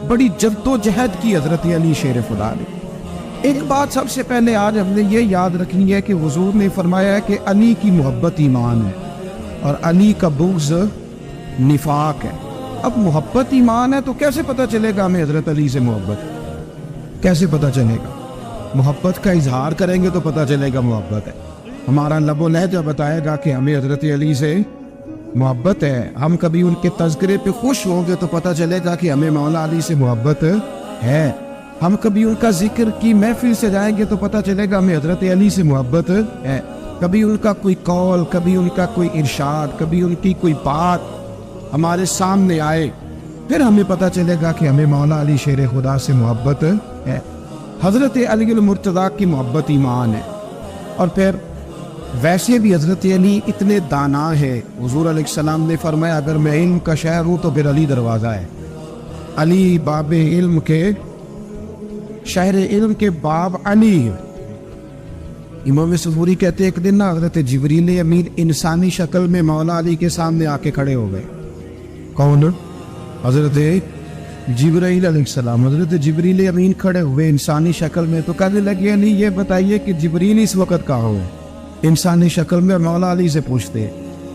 بڑی جد و جہد کی حضرت علی شیر خدا نے. ایک بات سب سے پہلے آج ہم نے یہ یاد رکھنی ہے کہ حضور نے فرمایا ہے کہ علی کی محبت ایمان ہے اور علی کا بغض نفاق ہے. اب محبت ایمان ہے تو کیسے پتہ چلے گا ہمیں حضرت علی سے محبت؟ کیسے پتہ چلے گا؟ محبت کا اظہار کریں گے تو پتہ چلے گا محبت ہے. ہمارا لب و لہجہ بتائے گا کہ ہمیں حضرت علی سے محبت ہے. ہم کبھی ان کے تذکرے پہ خوش ہوں گے تو پتہ چلے گا کہ ہمیں مولا علی سے محبت ہے. ہم کبھی ان کا ذکر کی محفل سے جائیں گے تو پتہ چلے گا ہمیں حضرت علی سے محبت ہے. کبھی ان کا کوئی قول، کبھی ان کا کوئی ارشاد، کبھی ان کی کوئی بات ہمارے سامنے آئے، پھر ہمیں پتہ چلے گا کہ ہمیں مولا علی شیر خدا سے محبت ہے. حضرت علی المرتضیٰ کی محبت ایمان ہے. اور پھر ویسے بھی حضرت علی اتنے دانا ہے، حضور علیہ السلام نے فرمایا اگر میں علم کا شہر ہوں تو پھر علی دروازہ ہے. علی باب علم کے، شہر علم کے باب علی. امام صفوری کہتے ہیں ایک دن نا حضرت جبریل امین انسانی شکل میں مولا علی کے سامنے آ کے کھڑے ہو گئے. کون؟ حضرت جبرائیل علیہ السلام. حضرت جبریل امین کھڑے ہوئے انسانی شکل میں، تو کہنے لگے علی یہ بتائیے کہ جبریل اس وقت کہاں ہو؟ انسانی شکل میں مولا علی سے پوچھتے.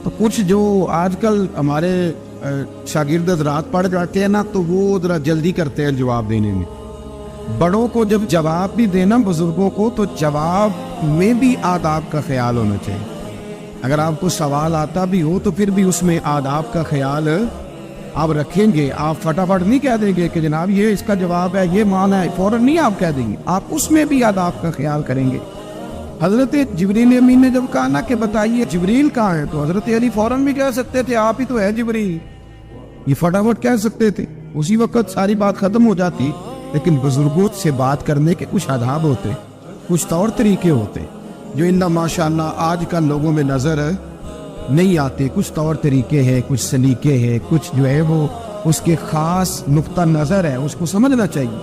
تو کچھ جو آج کل ہمارے شاگرد حضرات پڑھ جاتے ہیں نا تو وہ ذرا جلدی کرتے ہیں جواب دینے میں. بڑوں کو جب جواب بھی دینا بزرگوں کو تو جواب میں بھی آداب کا خیال ہونا چاہیے. اگر آپ کو سوال آتا بھی ہو تو پھر بھی اس میں آداب کا خیال آپ رکھیں گے. آپ فٹافٹ نہیں کہہ دیں گے کہ جناب یہ اس کا جواب ہے، یہ معنی ہے، فوراً نہیں آپ کہہ دیں گے. آپ اس میں بھی آداب کا خیال کریں گے. حضرت جبریل امین نے جب کہا نا کہ بتائیے جبریل کہاں ہے، تو حضرت علی فوراً بھی کہہ سکتے تھے آپ ہی تو ہے جبریل، یہ فٹافٹ کہہ سکتے تھے، اسی وقت ساری بات ختم ہو جاتی. لیکن بزرگوں سے بات کرنے کے کچھ آداب ہوتے، کچھ طور طریقے ہوتے جو اللہ ماشاءاللہ آج کل لوگوں میں نظر نہیں آتے. کچھ طور طریقے ہیں، کچھ سلیقے ہیں، کچھ جو ہے وہ اس کے خاص نقطہ نظر ہے، اس کو سمجھنا چاہیے.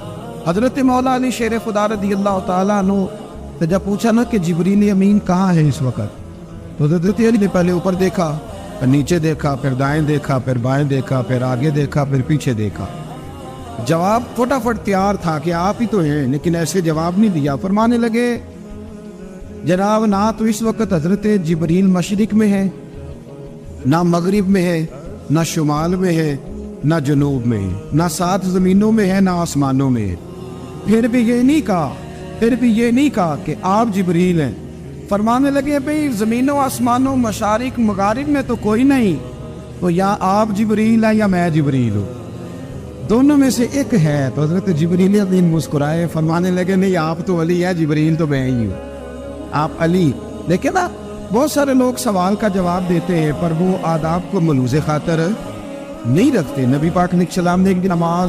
حضرت مولا علی شیر خدا رضی اللہ تعالیٰ عنہ سے جب پوچھا نا کہ جبریل امین کہاں ہے اس وقت، تو حضرت علی نے پہلے اوپر دیکھا، پھر نیچے دیکھا، پھر دائیں دیکھا، پھر بائیں دیکھا، پھر آگے دیکھا، پھر پیچھے دیکھا. جواب فٹافٹ تیار تھا کہ آپ ہی تو ہیں، لیکن ایسے جواب نہیں دیا. فرمانے لگے جناب نہ تو اس وقت حضرت جبریل مشرق میں ہے، نہ مغرب میں ہے، نہ شمال میں ہے، نہ جنوب میں ہے، نہ 7 زمینوں میں ہے، نہ آسمانوں میں ہے. پھر بھی یہ نہیں کہا کہ آپ جبریل ہیں. فرمانے لگے بھئی زمینوں آسمانوں مشارق مغارب میں تو کوئی نہیں، تو یا آپ جبریل ہیں یا میں جبریل ہوں، دونوں میں سے ایک ہے. تو حضرت جبریل امین مسکرائے، فرمانے لگے نہیں آپ تو علی ہے، جبریل تو میں ہی ہوں، آپ علی. لیکن نا بہت سارے لوگ سوال کا جواب دیتے ہیں پر وہ آداب کو ملوز خاطر نہیں رکھتے. نبی پاک علیہ السلام نے ایک دن نماز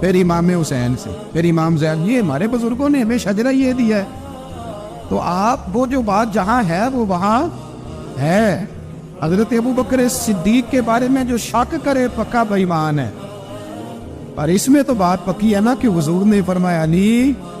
پھر امام حسین سے، پھر امام زین، یہ ہمارے بزرگوں نے ہمیں شجرہ یہ دیا ہے. تو آپ وہ جو بات جہاں ہے وہ وہاں ہے. حضرت ابو بکر صدیق کے بارے میں جو شک کرے پکا بے ایمان ہے. پر اس میں تو بات پکی ہے نا کہ حضور نے فرمایا نہیں